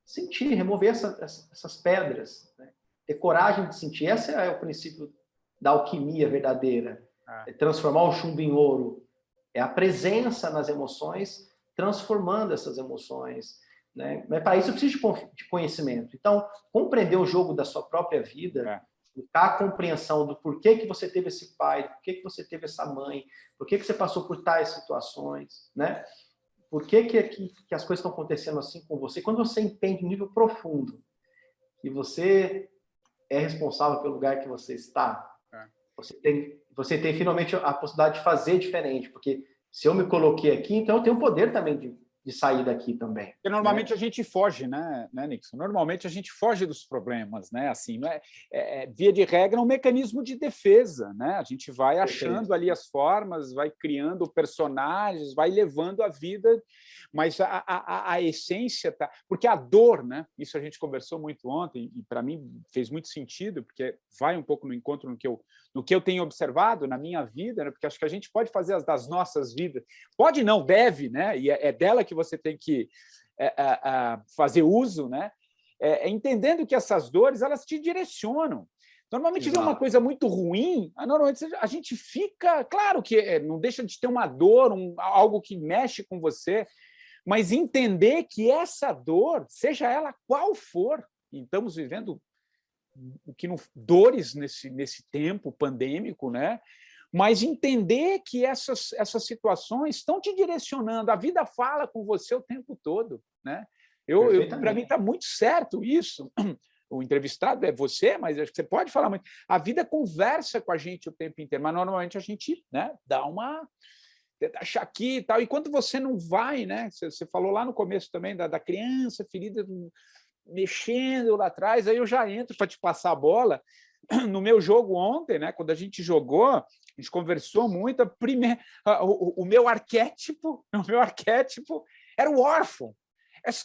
sentir, remover essas pedras, né? Ter coragem de sentir. Esse é o princípio da alquimia verdadeira. É transformar o chumbo em ouro. É a presença nas emoções, transformando essas emoções, né? Mas para isso eu preciso de conhecimento. Então, compreender o jogo da sua própria vida, buscar a compreensão do porquê que você teve esse pai, porquê que você teve essa mãe, porquê que você passou por tais situações, né? Por que as coisas estão acontecendo assim com você? Quando você entende em nível profundo que você é responsável pelo lugar que você está, você tem finalmente a possibilidade de fazer diferente, porque se eu me coloquei aqui, então eu tenho o poder também de sair daqui também. Porque normalmente a gente foge, né, Nixon? Normalmente a gente foge dos problemas, né? Assim, via de regra, é um mecanismo de defesa, né? A gente vai achando ali as formas, vai criando personagens, vai levando a vida, mas a essência tá. Porque a dor, né? Isso a gente conversou muito ontem, e para mim fez muito sentido, porque vai um pouco no encontro no que eu tenho observado na minha vida, né? Porque acho que a gente pode fazer as das nossas vidas. Pode não, deve, né? E é dela que você tem que fazer uso, né? Entendendo que essas dores elas te direcionam. Normalmente vem uma coisa muito ruim, normalmente a gente fica... Claro que não deixa de ter uma dor, algo que mexe com você, mas entender que essa dor, seja ela qual for, e estamos vivendo o que não, dores nesse tempo pandêmico, né? Mas entender que essas situações estão te direcionando, a vida fala com você o tempo todo, né? Para mim está muito certo isso. O entrevistado é você, mas acho que você pode falar muito. A vida conversa com a gente o tempo inteiro, mas normalmente a gente, né, tenta achar aqui e tal. E quando você não vai, né? Você falou lá no começo também da criança ferida mexendo lá atrás, aí eu já entro para te passar a bola. No meu jogo ontem, né, quando a gente jogou, a gente conversou muito. O meu arquétipo era o órfão.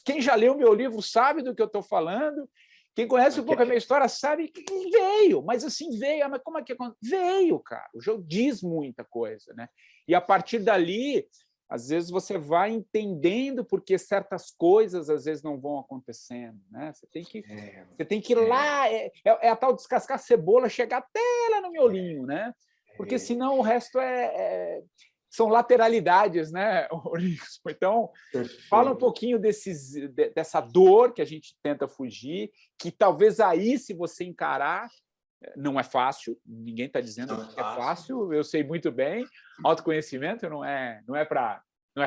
Quem já leu meu livro sabe do que eu estou falando. Quem conhece um pouco a minha história sabe que veio, mas assim veio. Mas como é que aconteceu? Veio, cara. O jogo diz muita coisa, né? E a partir dali, às vezes você vai entendendo porque certas coisas às vezes não vão acontecendo, né? Você tem que ir lá, é a tal descascar a cebola, chegar até lá no miolinho, né? Porque senão o resto são lateralidades, né? Então, fala um pouquinho dessa dor que a gente tenta fugir, que talvez aí, se você encarar, não é fácil, ninguém está dizendo que é fácil, eu sei muito bem, autoconhecimento não é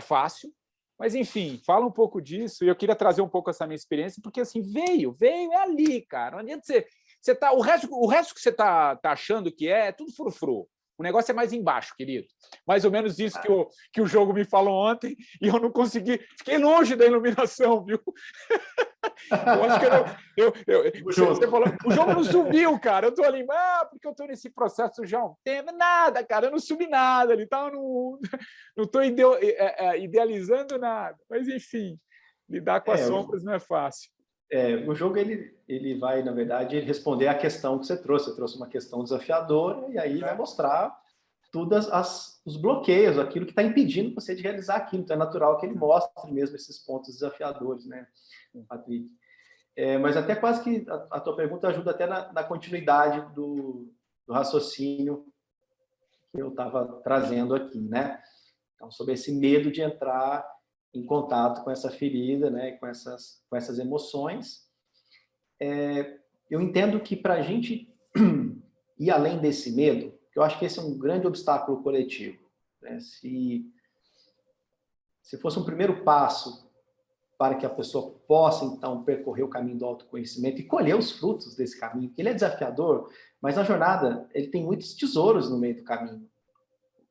fácil, mas, enfim, fala um pouco disso, e eu queria trazer um pouco essa minha experiência, porque, assim, veio é ali, cara, não adianta você tá, o resto que você está achando que é tudo frufru. O negócio é mais embaixo, querido. Mais ou menos isso que o jogo me falou ontem, e eu não consegui. Fiquei longe da iluminação, viu? Eu acho que você falou, o jogo não subiu, cara. Eu estou ali, porque eu estou nesse processo já há um tempo. Nada, cara, eu não subi nada. Então, não estou idealizando nada. Mas, enfim, lidar com as sombras não é fácil. O jogo ele vai, na verdade, responder à questão que você trouxe. Você trouxe uma questão desafiadora e aí vai mostrar todos os bloqueios, aquilo que está impedindo você de realizar aquilo. Então é natural que ele mostre mesmo esses pontos desafiadores, né, Patrick? Mas até quase que a tua pergunta ajuda até na continuidade do raciocínio que eu estava trazendo aqui, né? Então, sobre esse medo de entrar em contato com essa ferida, né, com essas emoções. Eu entendo que para a gente ir além desse medo, eu acho que esse é um grande obstáculo coletivo, né? Se fosse um primeiro passo para que a pessoa possa, então, percorrer o caminho do autoconhecimento e colher os frutos desse caminho, que ele é desafiador, mas na jornada ele tem muitos tesouros no meio do caminho.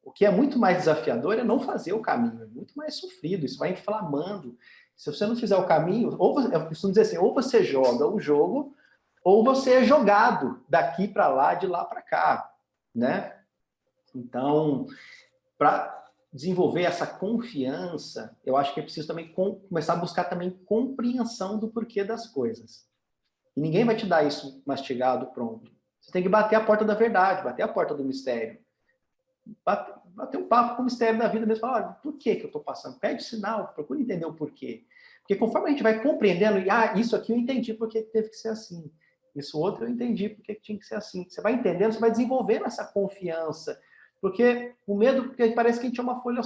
O que é muito mais desafiador é não fazer o caminho, é muito mais sofrido, isso vai inflamando. Se você não fizer o caminho, eu costumo dizer assim, ou você joga o jogo, ou você é jogado daqui para lá, de lá para cá, né? Então, para desenvolver essa confiança, eu acho que é preciso também começar a buscar também compreensão do porquê das coisas. E ninguém vai te dar isso mastigado, pronto. Você tem que bater a porta da verdade, bater a porta do mistério. Bater um papo com o mistério da vida mesmo, falar, olha, por que eu estou passando? Pede sinal, procura entender o porquê. Porque conforme a gente vai compreendendo, isso aqui eu entendi porque teve que ser assim. Isso outro eu entendi porque tinha que ser assim. Você vai entendendo, você vai desenvolvendo essa confiança. Porque o medo, porque parece que a gente é uma folha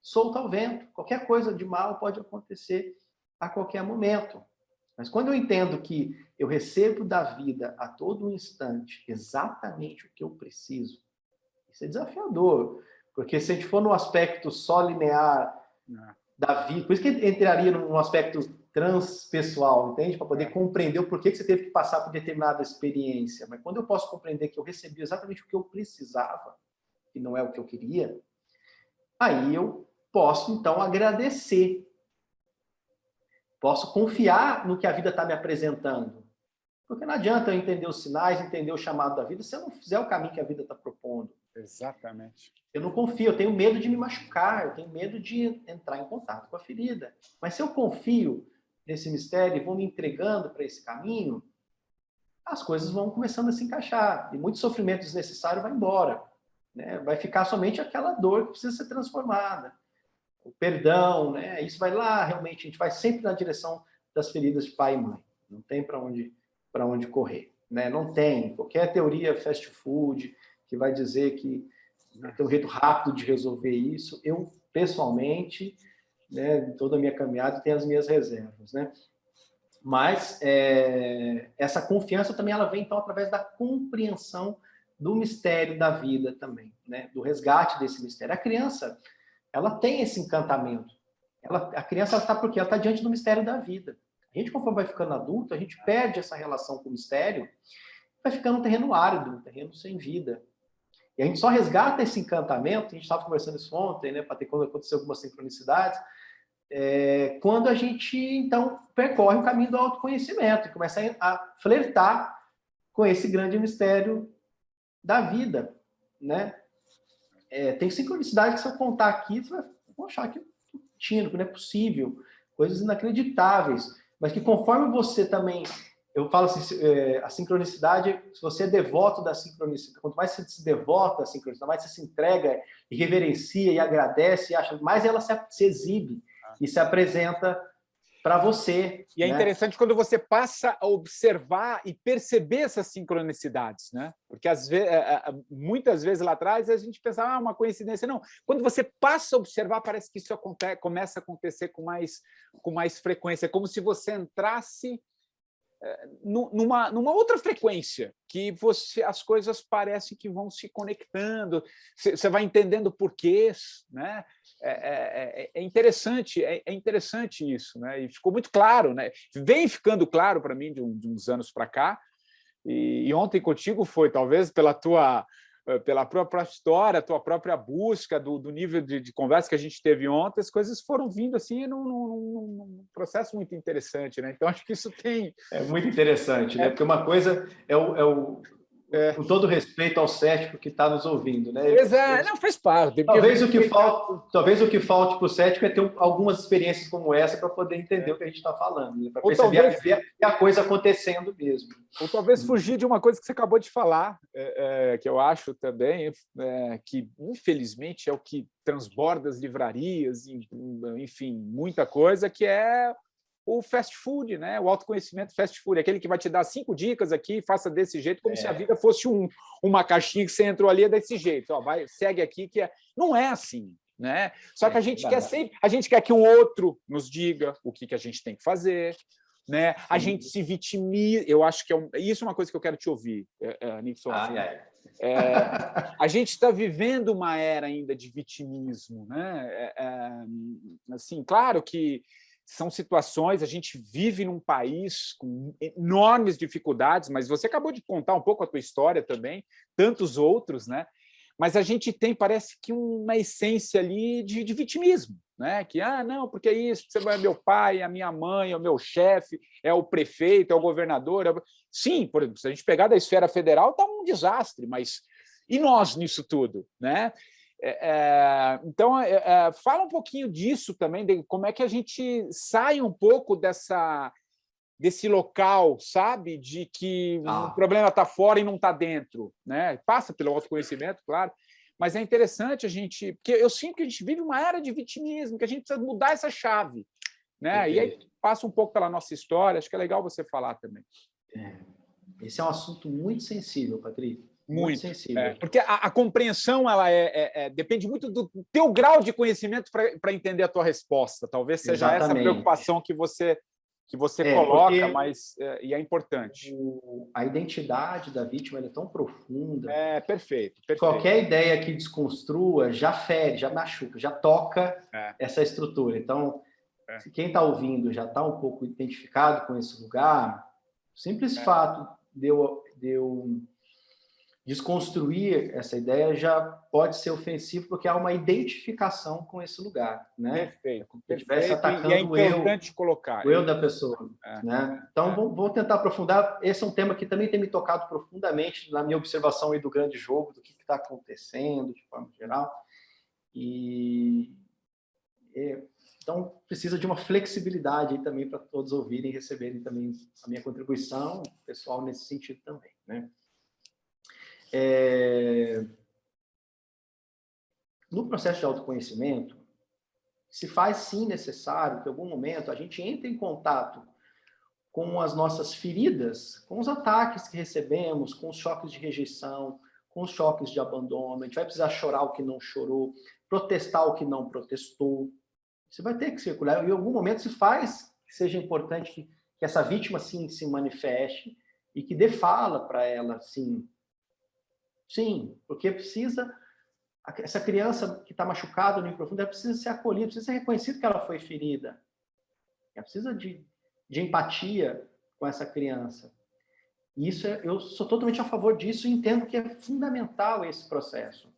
solta ao vento. Qualquer coisa de mal pode acontecer. a qualquer momento. Mas quando eu entendo que eu recebo da vida a todo instante exatamente o que eu preciso, isso é desafiador. Porque se a gente for no aspecto só linear da vida, por isso que entraria num aspecto transpessoal, entende? Para poder compreender o porquê que você teve que passar por determinada experiência. Mas quando eu posso compreender que eu recebi exatamente o que eu precisava, e não é o que eu queria, aí eu posso, então, agradecer. Posso confiar no que a vida está me apresentando. Porque não adianta eu entender os sinais, entender o chamado da vida, se eu não fizer o caminho que a vida está propondo. Exatamente. Eu não confio, eu tenho medo de me machucar, eu tenho medo de entrar em contato com a ferida. Mas se eu confio nesse mistério e vou me entregando para esse caminho, as coisas vão começando a se encaixar. E muito sofrimento desnecessário vai embora. Né? Vai ficar somente aquela dor que precisa ser transformada. O perdão, né? Isso vai lá, realmente, a gente vai sempre na direção das feridas de pai e mãe. Não tem para onde correr. Né? Não tem. Qualquer teoria fast food que vai dizer que tem um jeito rápido de resolver isso, eu, pessoalmente, né, toda a minha caminhada, tenho as minhas reservas. Né? Mas essa confiança também ela vem, então, através da compreensão do mistério da vida também, né? Do resgate desse mistério. A criança, ela tem esse encantamento. A criança está porque ela está diante do mistério da vida. A gente, conforme vai ficando adulto, a gente perde essa relação com o mistério, vai ficando um terreno árido, um terreno sem vida. E a gente só resgata esse encantamento, a gente estava conversando isso ontem, né, para ter quando aconteceu algumas sincronicidades, quando a gente, então, percorre o caminho do autoconhecimento e começa a flertar com esse grande mistério da vida, né? Tem sincronicidade que se eu contar aqui, você vai achar que eu estou mentindo, que não é possível, coisas inacreditáveis, mas que conforme você também, eu falo assim, a sincronicidade, se você é devoto da sincronicidade, quanto mais você se devota à sincronicidade, mais você se entrega e reverencia e agradece, mais ela se exibe e se apresenta para você. E é interessante quando você passa a observar e perceber essas sincronicidades, né? Porque muitas vezes lá atrás a gente pensava, uma coincidência. Não, quando você passa a observar, parece que isso começa a acontecer com mais frequência, como se você entrasse numa outra frequência, que as coisas parecem que vão se conectando, você vai entendendo porquês, né? É interessante isso, né? E ficou muito claro, né? Vem ficando claro para mim de uns anos para cá, e ontem contigo foi, talvez pela própria história, a tua própria busca, do nível de conversa que a gente teve ontem, as coisas foram vindo assim num processo muito interessante, né? Então, acho que isso tem... É muito interessante, né? Porque uma coisa com todo respeito ao cético que está nos ouvindo, né? Não, faz parte. Talvez o que falte para o cético é ter algumas experiências como essa para poder entender o que a gente está falando, né? Para perceber ver a coisa acontecendo mesmo. Ou talvez fugir de uma coisa que você acabou de falar, que eu acho também que, infelizmente, é o que transborda as livrarias, enfim, muita coisa, que é o fast food, né? O autoconhecimento fast food, aquele que vai te dar 5 dicas aqui, faça desse jeito, como se a vida fosse uma caixinha que você entrou ali, é desse jeito, ó, segue aqui, que não é assim, né? Só que a gente quer que o outro nos diga o que a gente tem que fazer, né? A gente se vitimiza, eu acho que isso é uma coisa que eu quero te ouvir, Nixon. A gente está vivendo uma era ainda de vitimismo, né? Assim, claro que são situações, a gente vive num país com enormes dificuldades, mas você acabou de contar um pouco a tua história também, tantos outros, né? Mas a gente tem, parece que, uma essência ali de vitimismo, né? Que, não, porque é isso, você é meu pai, a minha mãe, é o meu chefe, é o prefeito, é o governador. Sim, por exemplo, se a gente pegar da esfera federal, está um desastre, mas e nós nisso tudo, né? Então, fala um pouquinho disso também, de como é que a gente sai um pouco desse local, sabe, de que o problema está fora e não está dentro, né? Passa pelo autoconhecimento, claro, mas é interessante a gente, porque eu sinto que a gente vive uma era de vitimismo, que a gente precisa mudar essa chave, né? E aí passa um pouco pela nossa história, acho que é legal você falar também. Esse é um assunto muito sensível, Patrick. muito sensível. Porque a compreensão ela depende muito do teu grau de conhecimento para entender a tua resposta. Talvez seja Exatamente. essa a preocupação que você coloca, mas e é importante. A identidade da vítima é tão profunda. Perfeito. Qualquer ideia que desconstrua já fere, já machuca, já toca essa estrutura. Então, se quem está ouvindo já está um pouco identificado com esse lugar, o simples fato de eu desconstruir essa ideia já pode ser ofensivo, porque há uma identificação com esse lugar, né? Perfeito. Como se estivesse atacando e é importante colocar. O eu da pessoa. Né? Então, vou tentar aprofundar. Esse é um tema que também tem me tocado profundamente na minha observação aí do grande jogo, do que está acontecendo, de forma geral. Então, precisa de uma flexibilidade aí também para todos ouvirem e receberem também a minha contribuição pessoal nesse sentido também, né? No processo de autoconhecimento, se faz sim necessário que em algum momento a gente entre em contato com as nossas feridas, com os ataques que recebemos, com os choques de rejeição, com os choques de abandono. A gente vai precisar chorar o que não chorou, protestar o que não protestou. Você vai ter que circular. Em algum momento se faz que seja importante que essa vítima sim se manifeste e que dê fala para ela, sim. Sim, porque precisa... Essa criança que está machucada no profundo, ela precisa ser acolhida, precisa ser reconhecido que ela foi ferida. Ela precisa de empatia com essa criança. E isso eu sou totalmente a favor disso e entendo que é fundamental esse processo.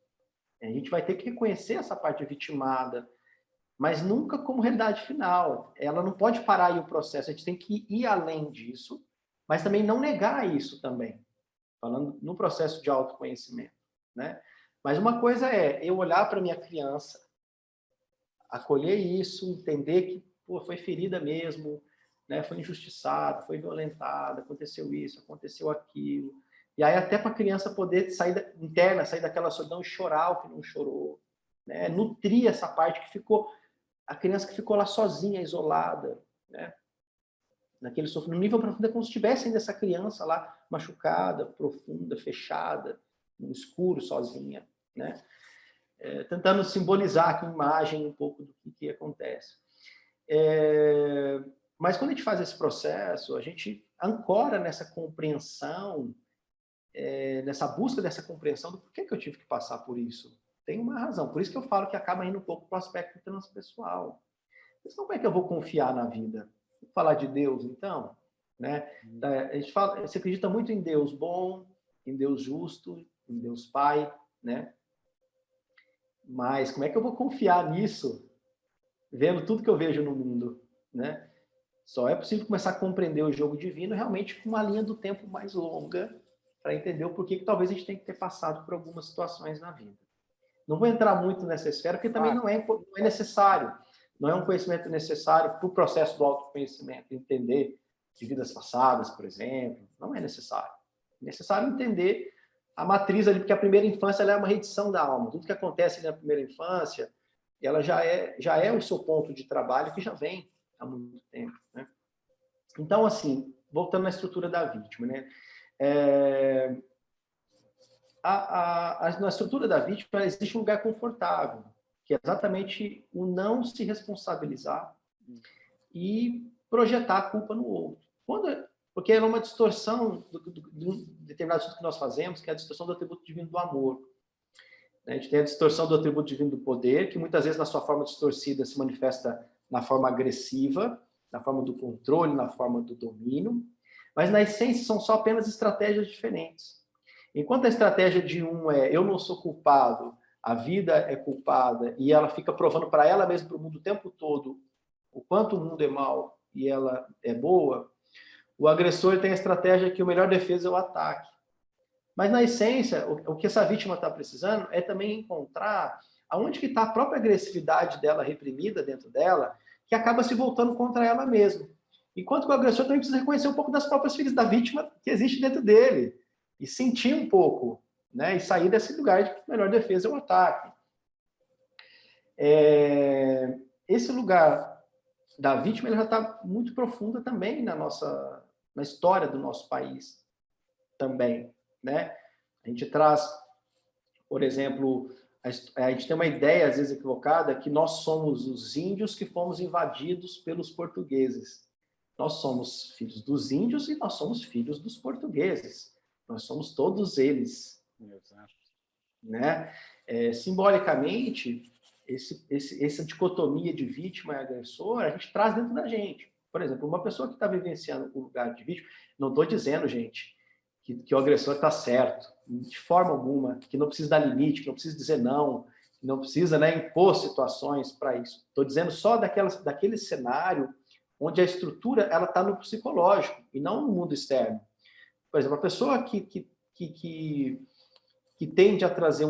A gente vai ter que reconhecer essa parte vitimada, mas nunca como realidade final. Ela não pode parar aí o processo, a gente tem que ir além disso, mas também não negar isso também, falando no processo de autoconhecimento, né? Mas uma coisa é eu olhar para minha criança, acolher isso, entender que foi ferida mesmo, né? Foi injustiçada, foi violentada, aconteceu isso, aconteceu aquilo. E aí até para a criança poder sair daquela solidão e chorar o que não chorou, né? Nutrir essa parte que ficou, a criança que ficou lá sozinha, isolada, né? Naquele sofrimento, no nível profundo, é como se tivesse ainda essa criança lá machucada, profunda, fechada, no escuro, sozinha, né? Tentando simbolizar aqui a imagem um pouco do que acontece. Mas quando a gente faz esse processo, a gente ancora nessa compreensão, nessa busca dessa compreensão do porquê que eu tive que passar por isso. Tem uma razão. Por isso que eu falo que acaba indo um pouco para o aspecto transpessoal. Mas como é que eu vou confiar na vida? Vou falar de Deus, então? Né? A gente fala, você acredita muito em Deus bom, em Deus justo, em Deus Pai, né? Mas como é que eu vou confiar nisso, vendo tudo que eu vejo no mundo, né? Só é possível começar a compreender o jogo divino realmente com uma linha do tempo mais longa, para entender o porquê que talvez a gente tenha que ter passado por algumas situações na vida. Não vou entrar muito nessa esfera, porque também não é necessário. Não é um conhecimento necessário para o processo do autoconhecimento. Entender de vidas passadas, por exemplo, não é necessário. É necessário entender a matriz ali, porque a primeira infância ela é uma redição da alma. Tudo que acontece na primeira infância, ela já é o seu ponto de trabalho que já vem há muito tempo, né? Então, assim, voltando na estrutura da vítima, né? Na estrutura da vítima existe um lugar confortável, que é exatamente o não se responsabilizar e projetar a culpa no outro. Porque é uma distorção de um determinado assunto que nós fazemos, que é a distorção do atributo divino do amor. A gente tem a distorção do atributo divino do poder, que muitas vezes na sua forma distorcida se manifesta na forma agressiva, na forma do controle, na forma do domínio, mas na essência são só apenas estratégias diferentes. Enquanto a estratégia de um é eu não sou culpado, a vida é culpada, e ela fica provando para ela mesma, para o mundo o tempo todo, o quanto o mundo é mau e ela é boa, o agressor tem a estratégia que o melhor defesa é o ataque. Mas na essência, o que essa vítima está precisando é também encontrar aonde que está a própria agressividade dela reprimida dentro dela, que acaba se voltando contra ela mesma. Enquanto que o agressor também precisa reconhecer um pouco das próprias feridas da vítima que existe dentro dele. E sentir um pouco, né? E sair desse lugar de que a melhor defesa é o ataque. Esse lugar da vítima ele já está muito profunda também na história do nosso país também, né? A gente traz, por exemplo, a gente tem uma ideia, às vezes equivocada, que nós somos os índios que fomos invadidos pelos portugueses. Nós somos filhos dos índios e nós somos filhos dos portugueses. Nós somos todos eles. Exato. Né? Simbolicamente, essa dicotomia de vítima e agressor, a gente traz dentro da gente. Por exemplo, uma pessoa que está vivenciando o lugar de vítima, não estou dizendo, gente, que o agressor está certo, de forma alguma, que não precisa dar limite, que não precisa dizer não, que não precisa, né, impor situações para isso. Estou dizendo só daquele cenário onde a estrutura ela está no psicológico e não no mundo externo. Por exemplo, a pessoa que tende a trazer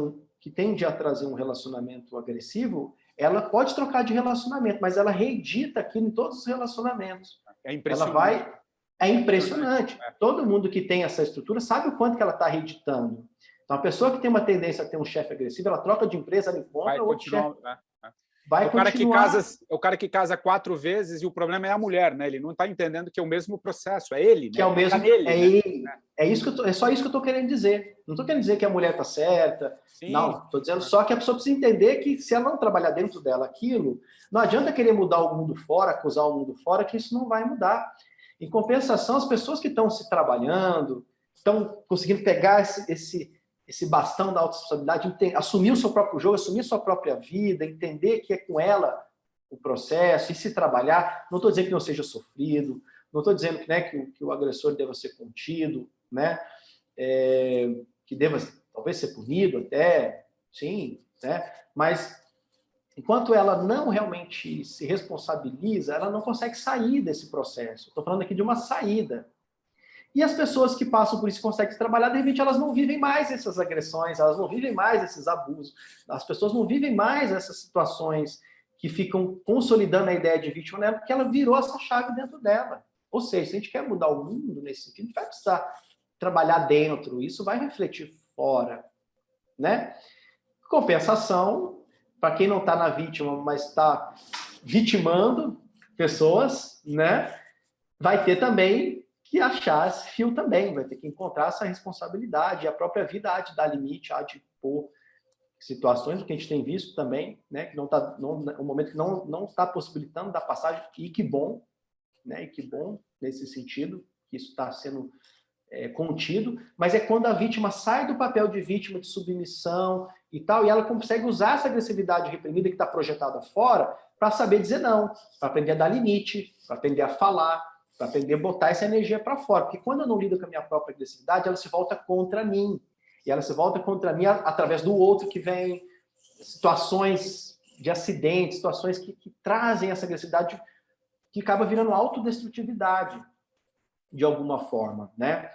um relacionamento agressivo, ela pode trocar de relacionamento, mas ela reedita aquilo em todos os relacionamentos. É impressionante. É impressionante. Todo mundo que tem essa estrutura sabe o quanto que ela está reeditando. Então, a pessoa que tem uma tendência a ter um chefe agressivo, ela troca de empresa, ela encontra outro chefe. Vai continuar. O cara que casa 4 vezes e o problema é a mulher, né? Ele não está entendendo que é o mesmo processo, é ele, né? Que é o mesmo, ele. É só isso que eu estou querendo dizer. Não estou querendo dizer que a mulher está certa. Sim. Não, estou dizendo só que a pessoa precisa entender que se ela não trabalhar dentro dela aquilo, não adianta querer mudar o mundo fora, acusar o mundo fora, que isso não vai mudar. Em compensação, as pessoas que estão se trabalhando, estão conseguindo pegar esse bastão da autossustentabilidade, assumir o seu próprio jogo, assumir a sua própria vida, entender que é com ela o processo e se trabalhar. Não estou dizendo que não seja sofrido, não estou dizendo que o agressor deva ser contido, né? Que deva talvez ser punido até, sim, né? Mas enquanto ela não realmente se responsabiliza, ela não consegue sair desse processo. Estou falando aqui de uma saída. E as pessoas que passam por isso conseguem trabalhar, de repente elas não vivem mais essas agressões, elas não vivem mais esses abusos, as pessoas não vivem mais essas situações que ficam consolidando a ideia de vítima nela, porque ela virou essa chave dentro dela. Ou seja, se a gente quer mudar o mundo nesse sentido, a gente vai precisar trabalhar dentro, isso vai refletir fora, né? Compensação, para quem não está na vítima, mas está vitimando pessoas, né? Vai ter também que achar esse fio também, vai ter que encontrar essa responsabilidade, e a própria vida há de dar limite, há de pôr situações, o que a gente tem visto também, né, que um momento que não está possibilitando da passagem, e que bom, né, e que bom nesse sentido, que isso está sendo contido, mas é quando a vítima sai do papel de vítima, de submissão e tal, e ela consegue usar essa agressividade reprimida que está projetada fora para saber dizer não, para aprender a dar limite, para aprender a falar, para aprender a botar essa energia para fora. Porque quando eu não lido com a minha própria agressividade, ela se volta contra mim. E ela se volta contra mim através do outro que vem, situações de acidentes, situações que trazem essa agressividade que acaba virando autodestrutividade de alguma forma, né?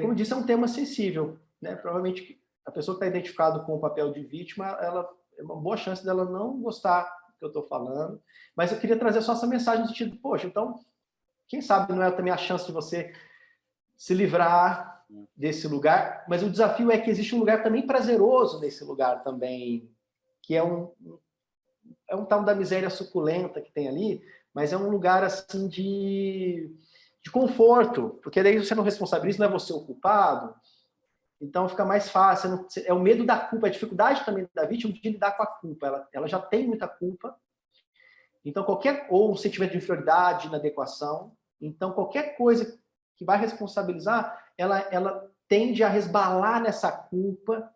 Como eu disse, é um tema sensível, né? Provavelmente a pessoa que está identificada com o papel de vítima, ela é uma boa chance dela não gostar do que eu estou falando, mas eu queria trazer só essa mensagem no sentido, poxa, então, quem sabe não é também a chance de você se livrar desse lugar, mas o desafio é que existe um lugar também prazeroso nesse lugar também, que é um tal da miséria suculenta que tem ali, mas é um lugar assim de conforto, porque daí você não responsabiliza, não é você o culpado, então fica mais fácil. É o medo da culpa, a dificuldade também da vítima de lidar com a culpa. Ela já tem muita culpa, então ou um sentimento de inferioridade, inadequação, então qualquer coisa que vai responsabilizar, ela tende a resbalar nessa culpa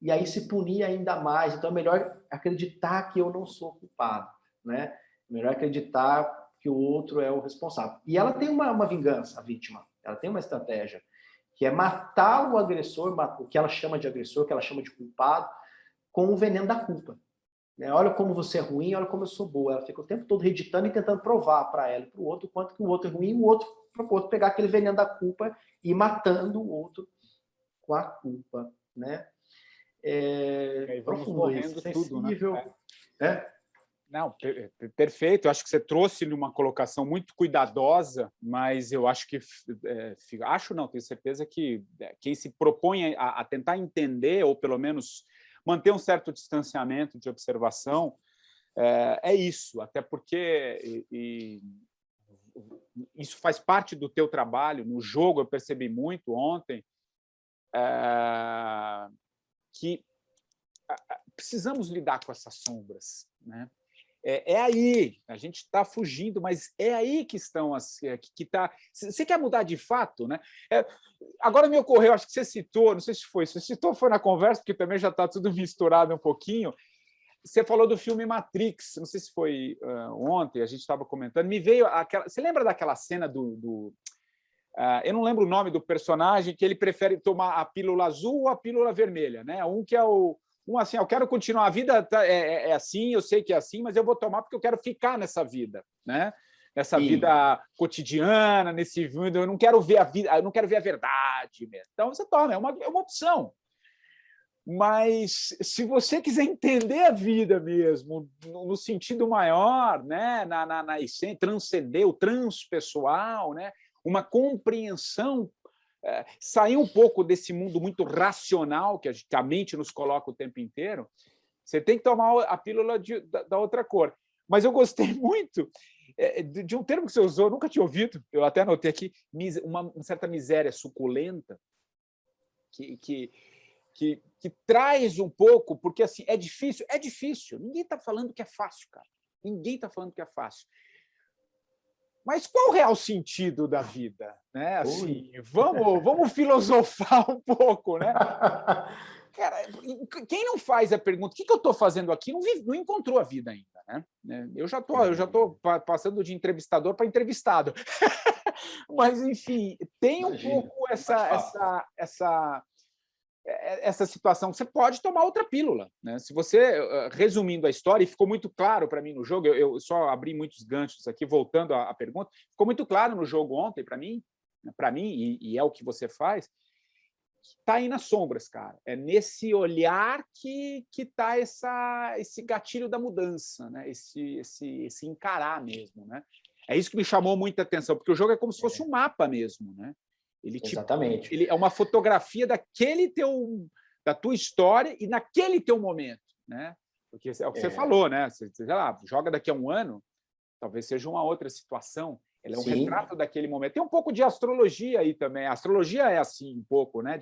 e aí se punir ainda mais. Então é melhor acreditar que eu não sou culpado, né? É melhor acreditar que o outro é o responsável. E ela tem uma vingança, a vítima. Ela tem uma estratégia, que é matar o agressor, o que ela chama de agressor, o que ela chama de culpado, com o veneno da culpa. Olha como você é ruim, olha como eu sou boa. Ela fica o tempo todo reeditando e tentando provar para ela e para o outro quanto que o outro é ruim, e o outro para o outro pegar aquele veneno da culpa e ir matando o outro com a culpa, né? Vamos Profundo correndo isso, sensível, tudo, né? Não, perfeito. Eu acho que você trouxe uma colocação muito cuidadosa, mas eu acho que tenho certeza que quem se propõe a tentar entender ou pelo menos manter um certo distanciamento de observação é isso, até porque isso faz parte do teu trabalho. No jogo eu percebi muito ontem. que precisamos lidar com essas sombras, né? É aí, a gente está fugindo, mas é aí que estão as que está. Você quer mudar de fato, né? Agora me ocorreu, acho que você citou, não sei se foi, você citou foi na conversa, porque também já está tudo misturado um pouquinho. Você falou do filme Matrix, não sei se foi ontem, a gente estava comentando, me veio aquela. Você lembra daquela cena eu não lembro o nome do personagem, que ele prefere tomar a pílula azul ou a pílula vermelha, né? Um que é assim, eu quero continuar a vida, é assim, eu sei que é assim, mas eu vou tomar porque eu quero ficar nessa vida, né? Nessa vida cotidiana, nesse mundo, eu não quero ver a vida, eu não quero ver a verdade mesmo. Então você toma, é uma opção. Mas se você quiser entender a vida mesmo, no sentido maior, né? na essência, transcender o transpessoal, né? Uma compreensão, sair um pouco desse mundo muito racional que a mente nos coloca o tempo inteiro, você tem que tomar a pílula da outra cor. Mas eu gostei muito de um termo que você usou, nunca tinha ouvido, eu até anotei aqui, uma certa miséria suculenta, que traz um pouco, porque assim, é difícil, ninguém está falando que é fácil, cara. Ninguém está falando que é fácil. Mas qual o real sentido da vida? Né? Assim, vamos filosofar um pouco, né? Cara, quem não faz a pergunta, o que eu estou fazendo aqui, não encontrou a vida ainda, né? Eu já estou passando de entrevistador para entrevistado. Mas, enfim, tem um pouco essa situação. Você pode tomar outra pílula, né? Se você, resumindo a história, e ficou muito claro para mim no jogo, eu só abri muitos ganchos aqui, voltando à pergunta, ficou muito claro no jogo ontem para mim, e é o que você faz, está aí nas sombras, cara. É nesse olhar que está esse gatilho da mudança, né? Esse encarar mesmo, né? É isso que me chamou muita atenção, porque o jogo é como se fosse um mapa mesmo, né? Exatamente. Ele é uma fotografia da tua história e naquele teu momento, né? Porque é o que você falou, né? Você, sei lá, joga daqui a um ano, talvez seja uma outra situação. Ele é um retrato daquele momento. Tem um pouco de astrologia aí também. A astrologia é assim um pouco, né?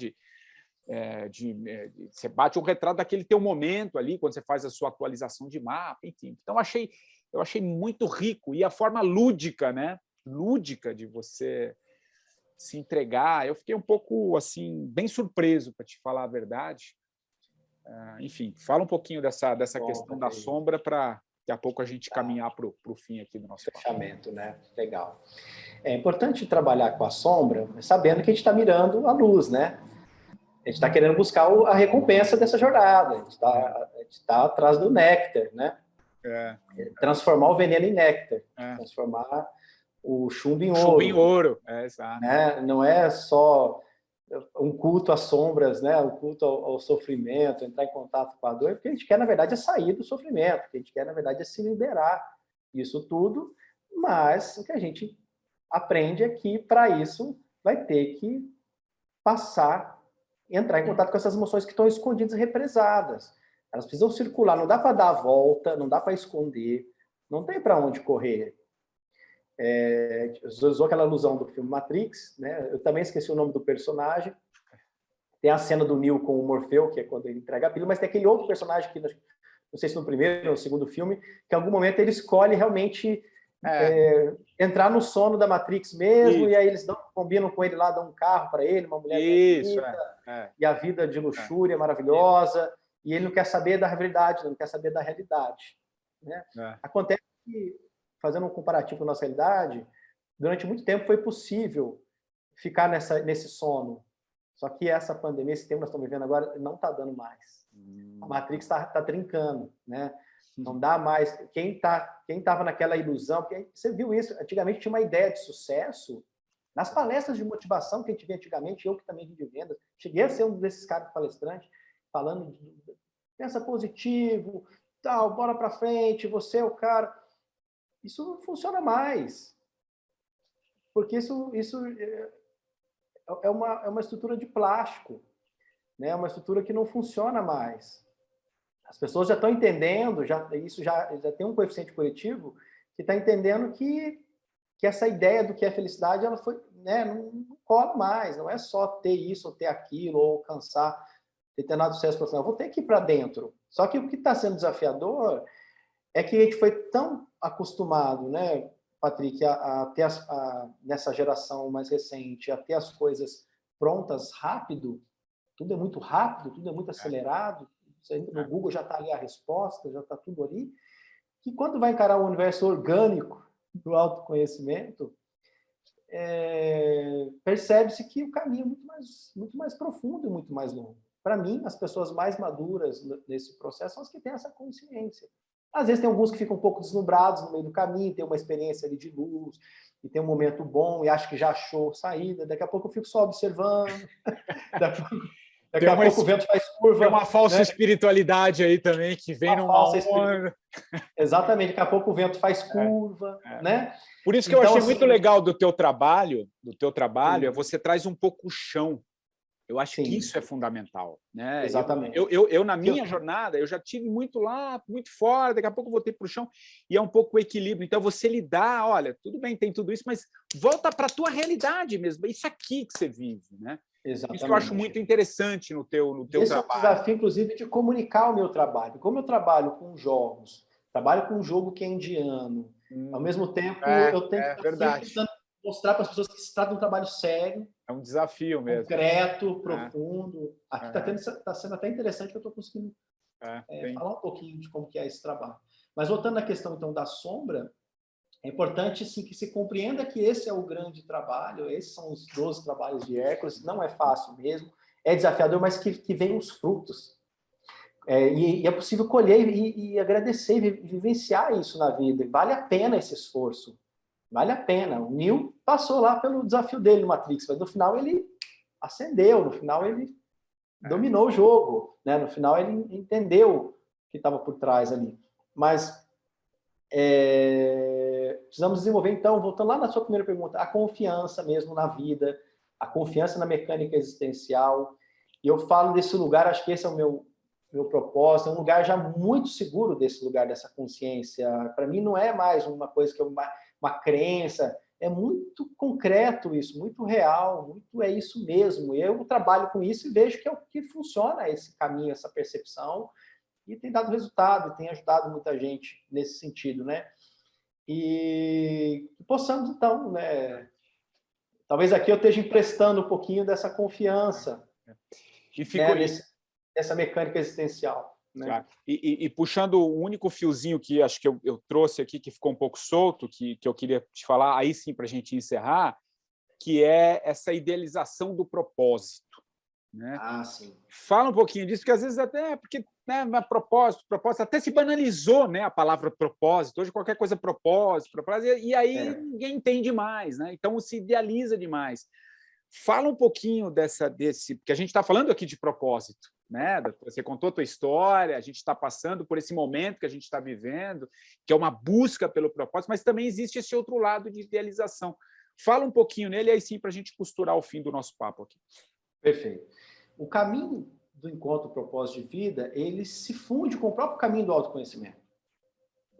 Você bate um retrato daquele teu momento ali quando você faz a sua atualização de mapa, enfim. Então eu achei muito rico, e a forma lúdica, né? Lúdica de você se entregar. Eu fiquei um pouco assim bem surpreso, para te falar a verdade. Enfim, fala um pouquinho dessa questão da sombra para daqui a pouco a gente caminhar para o fim aqui do nosso fechamento, né? Legal. É importante trabalhar com a sombra, sabendo que a gente está mirando a luz, né? A gente está querendo buscar a recompensa dessa jornada. A gente está atrás do néctar, né? Transformar o veneno em néctar. Transformar o chumbo em ouro. Chumbo em ouro, exato. Né? Não é só um culto às sombras, né? Um culto ao sofrimento, entrar em contato com a dor, porque a gente quer, na verdade, é sair do sofrimento, o que a gente quer, na verdade, é se liberar disso tudo, mas o que a gente aprende é que, para isso, vai ter que entrar em contato com essas emoções que estão escondidas e represadas. Elas precisam circular, não dá para dar a volta, não dá para esconder, não tem para onde correr. Usou aquela alusão do filme Matrix, né? Eu também esqueci o nome do personagem. Tem a cena do Neo com o Morfeu, que é quando ele entrega a pílula, mas tem aquele outro personagem que, não sei se no primeiro ou no segundo filme, que em algum momento ele escolhe realmente entrar no sono da Matrix mesmo. Isso. E aí eles combinam com ele lá, dão um carro para ele, uma mulher bonita, e a vida de luxúria maravilhosa, e ele não quer saber da verdade, não quer saber da realidade, né? Acontece que, fazendo um comparativo com a nossa realidade, durante muito tempo foi possível ficar nesse sono. Só que essa pandemia, esse tempo que nós estamos vivendo agora, não está dando mais. A Matrix está trincando, né? Não dá mais. Quem estava naquela ilusão, porque você viu isso, antigamente tinha uma ideia de sucesso, nas palestras de motivação que a gente via antigamente, eu que também vim de vendas, cheguei a ser um desses caras palestrantes, falando de pensa positivo, tal, bora para frente, você é o cara. Isso não funciona mais, porque isso é uma estrutura de plástico, né? É uma estrutura que não funciona mais. As pessoas já estão entendendo, isso já tem um coeficiente coletivo que está entendendo que essa ideia do que é felicidade, ela foi, né, cola mais, não é só ter isso ou ter aquilo, ou alcançar determinado sucesso profissional. Eu vou ter que ir para dentro. Só que o que está sendo desafiador é que a gente foi tão acostumado, né, Patrick, a ter nessa geração mais recente, a ter as coisas prontas rápido, tudo é muito rápido, tudo é muito acelerado, no Google já está ali a resposta, já está tudo ali, que quando vai encarar o universo orgânico do autoconhecimento, percebe-se que o caminho é muito mais profundo e muito mais longo. Para mim, as pessoas mais maduras nesse processo são as que têm essa consciência. Às vezes tem alguns que ficam um pouco deslumbrados no meio do caminho, tem uma experiência ali de luz, e tem um momento bom, e acha que já achou saída, daqui a pouco eu fico só observando, daqui a pouco o vento faz curva. Tem uma falsa né? espiritualidade aí também, que vem numa onda. Exatamente, daqui a pouco o vento faz curva, né? Por isso que então, eu achei assim, muito legal do teu trabalho, é você traz um pouco o chão. Eu acho que isso é fundamental, né? Exatamente. Eu na minha jornada, eu já tive muito lá, muito fora, daqui a pouco eu voltei para o chão, e é um pouco o equilíbrio. Então, você lidar, olha, tudo bem, tem tudo isso, mas volta para a tua realidade mesmo, é isso aqui que você vive, né? Exatamente. Isso que eu acho muito interessante no teu Esse trabalho. É o desafio, inclusive, de comunicar o meu trabalho. Como eu trabalho com jogos, trabalho com um jogo que é indiano, ao mesmo tempo eu tenho que estar sempre tentando mostrar para as pessoas que se trata de um trabalho sério. É um desafio mesmo. Concreto, profundo. Aqui está sendo até interessante que eu estou conseguindo falar um pouquinho de como que é esse trabalho. Mas voltando à questão, então, da sombra, é importante sim, que se compreenda que esse é o grande trabalho, esses são os 12 trabalhos de Hércules, não é fácil mesmo, é desafiador, mas que vem os frutos. E é possível colher e agradecer, e vivenciar isso na vida. Vale a pena esse esforço. Vale a pena. O Neo passou lá pelo desafio dele no Matrix, mas no final ele ascendeu, no final ele dominou o jogo, né? No final ele entendeu o que estava por trás ali. Mas precisamos desenvolver, então, voltando lá na sua primeira pergunta, a confiança mesmo na vida, a confiança na mecânica existencial. E eu falo desse lugar, acho que esse é o meu propósito, é um lugar já muito seguro desse lugar, dessa consciência. Para mim não é mais uma coisa que é uma crença, é muito concreto isso, muito real, muito é isso mesmo. E eu trabalho com isso e vejo que é o que funciona esse caminho, essa percepção, e tem dado resultado, tem ajudado muita gente nesse sentido, né? E possamos, então, né? Talvez aqui eu esteja emprestando um pouquinho dessa confiança, nessa mecânica existencial. Né? Claro. E puxando o único fiozinho que acho que eu trouxe aqui, que ficou um pouco solto, que eu queria te falar, aí sim, para a gente encerrar, que é essa idealização do propósito. Né? Sim. Fala um pouquinho disso, porque às vezes até porque propósito, até se banalizou, né, a palavra propósito. Hoje qualquer coisa é propósito, e aí ninguém entende mais, né? Então se idealiza demais. Fala um pouquinho desse, porque a gente está falando aqui de propósito, né? Você contou a tua história, a gente está passando por esse momento que a gente está vivendo, que é uma busca pelo propósito, mas também existe esse outro lado de idealização. Fala um pouquinho nele, aí sim, para a gente costurar o fim do nosso papo aqui. Perfeito. O caminho do encontro propósito de vida, ele se funde com o próprio caminho do autoconhecimento.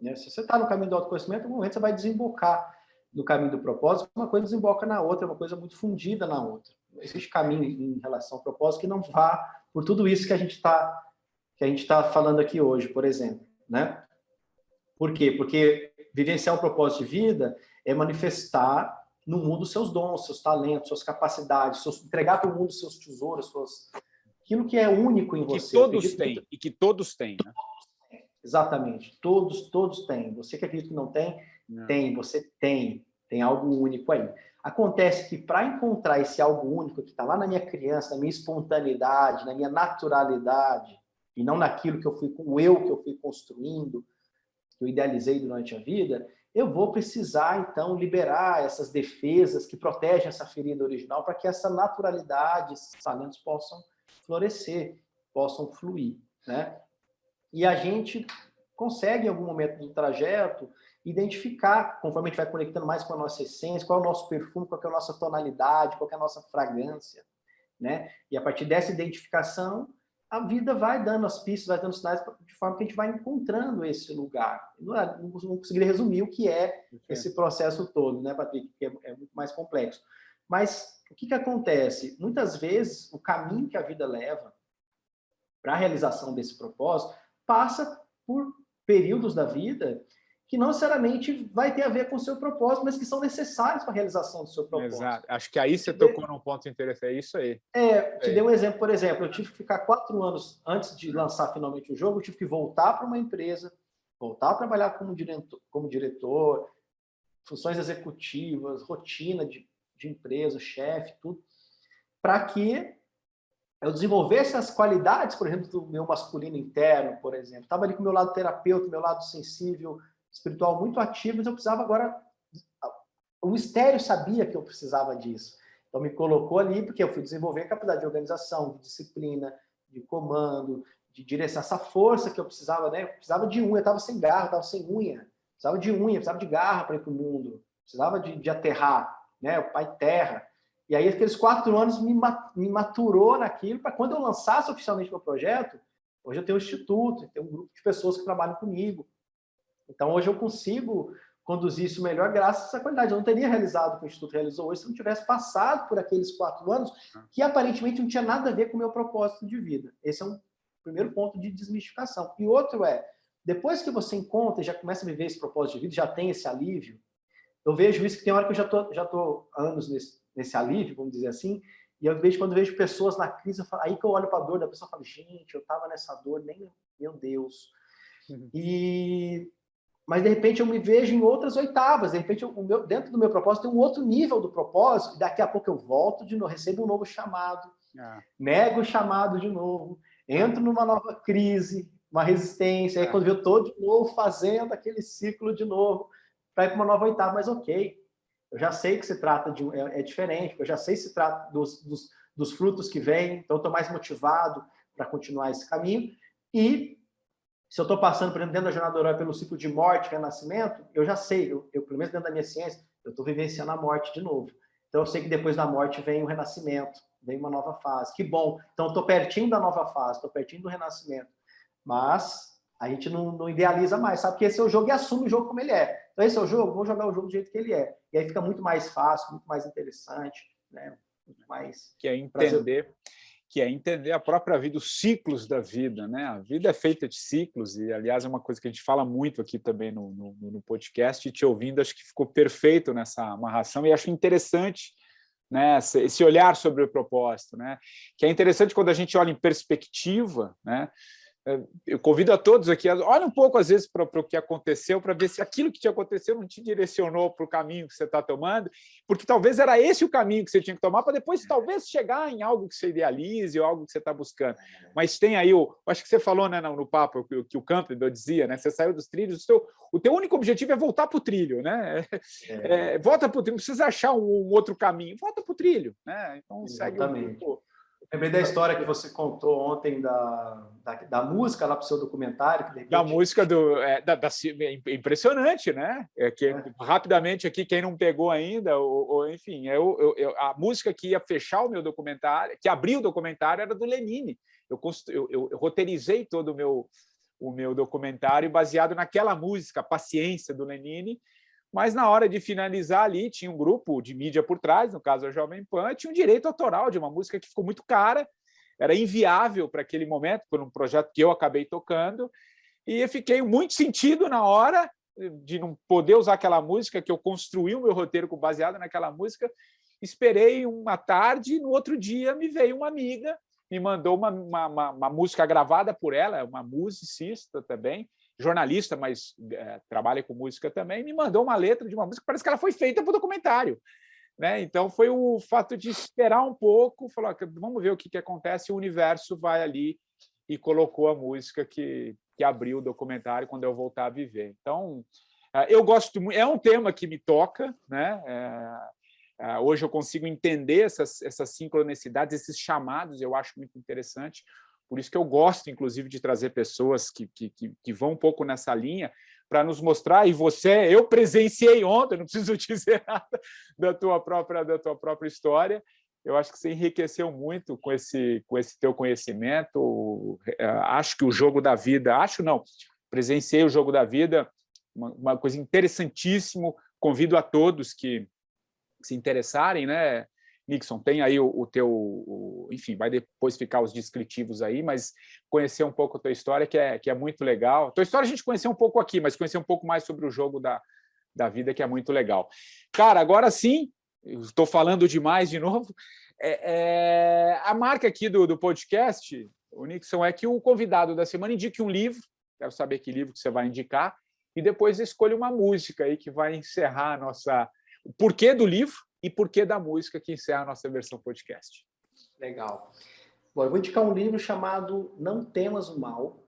Né? Se você está no caminho do autoconhecimento, no momento você vai desembocar no caminho do propósito, uma coisa desemboca na outra, uma coisa muito fundida na outra. Não existe caminho em relação ao propósito que não vá por tudo isso que a gente tá falando aqui hoje, por exemplo. Né? Por quê? Porque vivenciar um propósito de vida é manifestar no mundo seus dons, seus talentos, suas capacidades, entregar para o mundo seus tesouros, aquilo que é único em você. E que todos têm. Né? Exatamente. Todos têm. Você que acredita que não tem, tem. Você tem. Tem algo único aí. Acontece que para encontrar esse algo único que está lá na minha criança, na minha espontaneidade, na minha naturalidade, e não naquilo que eu fui construindo, que eu idealizei durante a vida, eu vou precisar, então, liberar essas defesas que protegem essa ferida original para que essa naturalidade, esses talentos possam florescer, possam fluir, né? E a gente consegue, em algum momento do trajeto, identificar, conforme a gente vai conectando mais com a nossa essência, qual é o nosso perfume, qual é a nossa tonalidade, qual é a nossa fragrância, né? E a partir dessa identificação, a vida vai dando as pistas, vai dando sinais de forma que a gente vai encontrando esse lugar. Não conseguiria resumir o que é esse processo todo, né, Patrick? Que é muito mais complexo. Mas o que acontece? Muitas vezes, o caminho que a vida leva para a realização desse propósito passa por períodos da vida que não necessariamente vai ter a ver com o seu propósito, mas que são necessários para a realização do seu propósito. Exato. Acho que aí você tocou num ponto interessante. É isso aí. Te dei um exemplo, por exemplo, eu tive que ficar 4 anos antes de lançar finalmente o jogo, eu tive que voltar para uma empresa, voltar a trabalhar como diretor, funções executivas, rotina de empresa, chefe, tudo, para que eu desenvolvesse as qualidades, por exemplo, do meu masculino interno, por exemplo. Estava ali com o meu lado terapeuta, meu lado sensível, espiritual muito ativo, mas eu precisava agora... O mistério sabia que eu precisava disso. Então, me colocou ali, porque eu fui desenvolver a capacidade de organização, de disciplina, de comando, de direção, essa força que eu precisava, né? Eu precisava de unha, eu estava sem garra, eu estava sem unha. Precisava de unha, precisava de garra para ir para o mundo. Precisava de aterrar, né? O pai terra. E aí, aqueles 4 anos me maturou naquilo, para quando eu lançasse oficialmente meu projeto, hoje eu tenho um instituto, tenho um grupo de pessoas que trabalham comigo. Então, hoje eu consigo conduzir isso melhor graças a essa qualidade. Eu não teria realizado o que o Instituto realizou hoje se eu não tivesse passado por aqueles 4 anos que aparentemente não tinha nada a ver com o meu propósito de vida. Esse é um primeiro ponto de desmistificação. E outro é, depois que você encontra e já começa a viver esse propósito de vida, já tem esse alívio, eu vejo isso que tem hora que eu já tô há anos nesse alívio, vamos dizer assim, e eu vejo, quando eu vejo pessoas na crise, aí que eu olho para a dor da pessoa e falo, gente, eu estava nessa dor, nem meu Deus. Mas, de repente, eu me vejo em outras oitavas. De repente, dentro do meu propósito, tem um outro nível do propósito, e daqui a pouco eu volto de novo, recebo um novo chamado, nego o chamado de novo, entro numa nova crise, uma resistência, aí quando eu estou de novo fazendo aquele ciclo de novo, para ir para uma nova oitava, mas ok. Eu já sei que se trata de... É diferente, eu já sei que se trata dos frutos que vêm, então eu estou mais motivado para continuar esse caminho, e se eu estou passando, por exemplo, dentro da jornada do herói pelo ciclo de morte, renascimento, eu já sei, eu pelo menos dentro da minha ciência, eu estou vivenciando a morte de novo. Então eu sei que depois da morte vem o renascimento, vem uma nova fase. Que bom! Então eu estou pertinho da nova fase, estou pertinho do renascimento. Mas a gente não idealiza mais, sabe? Porque esse é o jogo e assume o jogo como ele é. Então esse é o jogo, vamos jogar o jogo do jeito que ele é. E aí fica muito mais fácil, muito mais interessante, né? Muito mais... Que é entender a própria vida, os ciclos da vida, né? A vida é feita de ciclos, e, aliás, é uma coisa que a gente fala muito aqui também no podcast, e te ouvindo, acho que ficou perfeito nessa amarração, e acho interessante, né, esse olhar sobre o propósito, né? Que é interessante quando a gente olha em perspectiva, né? Eu convido a todos aqui, olha um pouco, às vezes, para o que aconteceu, para ver se aquilo que te aconteceu não te direcionou para o caminho que você está tomando, porque talvez era esse o caminho que você tinha que tomar, para depois talvez chegar em algo que você idealize ou algo que você está buscando. Mas tem aí, acho que você falou, né, no papo, que o Campbell dizia, né, você saiu dos trilhos, o teu único objetivo é voltar para o trilho, né? Volta para o trilho, não precisa achar um outro caminho, volta para o trilho, né? Então, segue um pouco. Lembrei da história que você contou ontem da música lá para o seu documentário. Que da música impressionante, né? Rapidamente aqui, quem não pegou ainda, enfim, a música que ia fechar o meu documentário, que abriu o documentário, era do Lenine. Eu roteirizei todo o meu documentário baseado naquela música, Paciência, do Lenine. Mas, na hora de finalizar ali, tinha um grupo de mídia por trás, no caso a Jovem Pan, tinha um direito autoral de uma música que ficou muito cara, era inviável para aquele momento, por um projeto que eu acabei tocando, e eu fiquei muito sentido na hora de não poder usar aquela música, que eu construí o meu roteiro baseado naquela música. Esperei uma tarde, e no outro dia me veio uma amiga, me mandou uma música gravada por ela, uma musicista também, jornalista, mas trabalha com música também, me mandou uma letra de uma música que parece que ela foi feita para o documentário, né? Então, foi o fato de esperar um pouco, falar, vamos ver o que acontece, o universo vai ali e colocou a música que abriu o documentário quando eu voltar a viver. Então, eu gosto muito, é um tema que me toca, né? Hoje eu consigo entender essas sincronicidades, esses chamados, eu acho muito interessante. Por isso que eu gosto, inclusive, de trazer pessoas que vão um pouco nessa linha para nos mostrar. E eu presenciei ontem, não preciso dizer nada da tua própria história. Eu acho que você enriqueceu muito com esse teu conhecimento. Acho que o jogo da vida, presenciei o jogo da vida, uma coisa interessantíssima. Convido a todos que se interessarem, né? Nixon, tem aí o teu... enfim, vai depois ficar os descritivos aí, mas conhecer um pouco a tua história, que é muito legal. A tua história a gente conheceu um pouco aqui, mas conhecer um pouco mais sobre o jogo da vida, que é muito legal. Cara, agora sim, estou falando demais de novo. A marca aqui do podcast, o Nixon, é que o convidado da semana indique um livro, quero saber que livro que você vai indicar, e depois escolha uma música aí que vai encerrar o porquê do livro e porquê da música que encerra a nossa versão podcast. Legal. Bom, eu vou indicar um livro chamado Não Temas o Mal.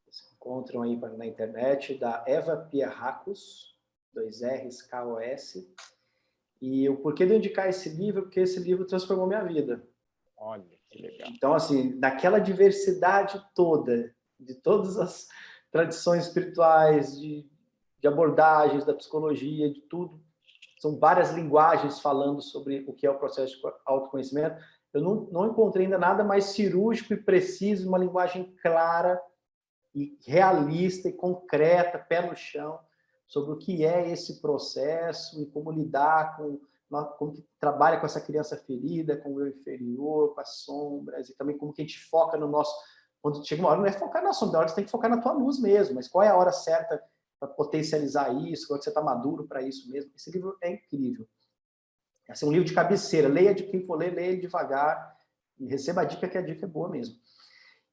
Vocês encontram aí na internet, da Eva Pierrakos, 2 R's, K-O-S. E o porquê de eu indicar esse livro é porque esse livro transformou minha vida. Olha, que legal. Então, assim, daquela diversidade toda, de todas as tradições espirituais, de abordagens da psicologia, de tudo, são várias linguagens falando sobre o que é o processo de autoconhecimento. Eu não encontrei ainda nada mais cirúrgico e preciso, uma linguagem clara e realista e concreta, pé no chão, sobre o que é esse processo e como lidar como que trabalha com essa criança ferida, com o eu inferior, com as sombras, e também como que a gente foca no nosso... Quando chega uma hora, não é focar na sombra, a hora você tem que focar na tua luz mesmo, mas qual é a hora certa para potencializar isso, quando você está maduro para isso mesmo? Esse livro é incrível. Esse é um livro de cabeceira, leia de quem for ler, leia ele devagar, e receba a dica, que a dica é boa mesmo.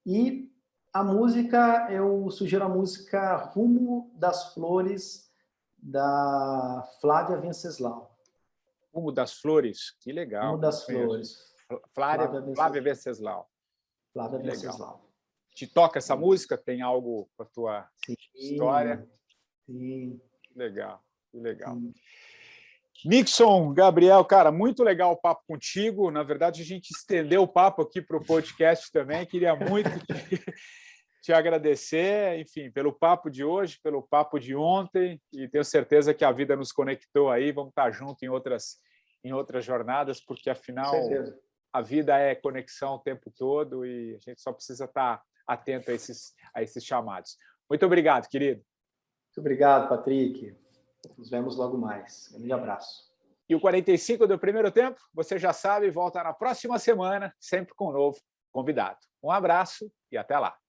E a música, eu sugiro a música Rumo das Flores, da Flávia Venceslau. Rumo das Flores, que legal. Rumo das Flores. Flávia Venceslau. Flávia Venceslau. Te toca essa música? Tem algo com a tua história? Sim. Legal, que legal. Sim. Nixon, Gabriel, cara, muito legal o papo contigo. Na verdade, a gente estendeu o papo aqui para o podcast também. Queria muito te agradecer, enfim, pelo papo de hoje, pelo papo de ontem, e tenho certeza que a vida nos conectou aí. Vamos estar juntos em outras jornadas, porque afinal a vida é conexão o tempo todo e a gente só precisa estar atento a esses chamados. Muito obrigado, querido. Muito obrigado, Patrick. Nos vemos logo mais. Um grande abraço. E o 45 do primeiro tempo, você já sabe, volta na próxima semana, sempre com um novo convidado. Um abraço e até lá.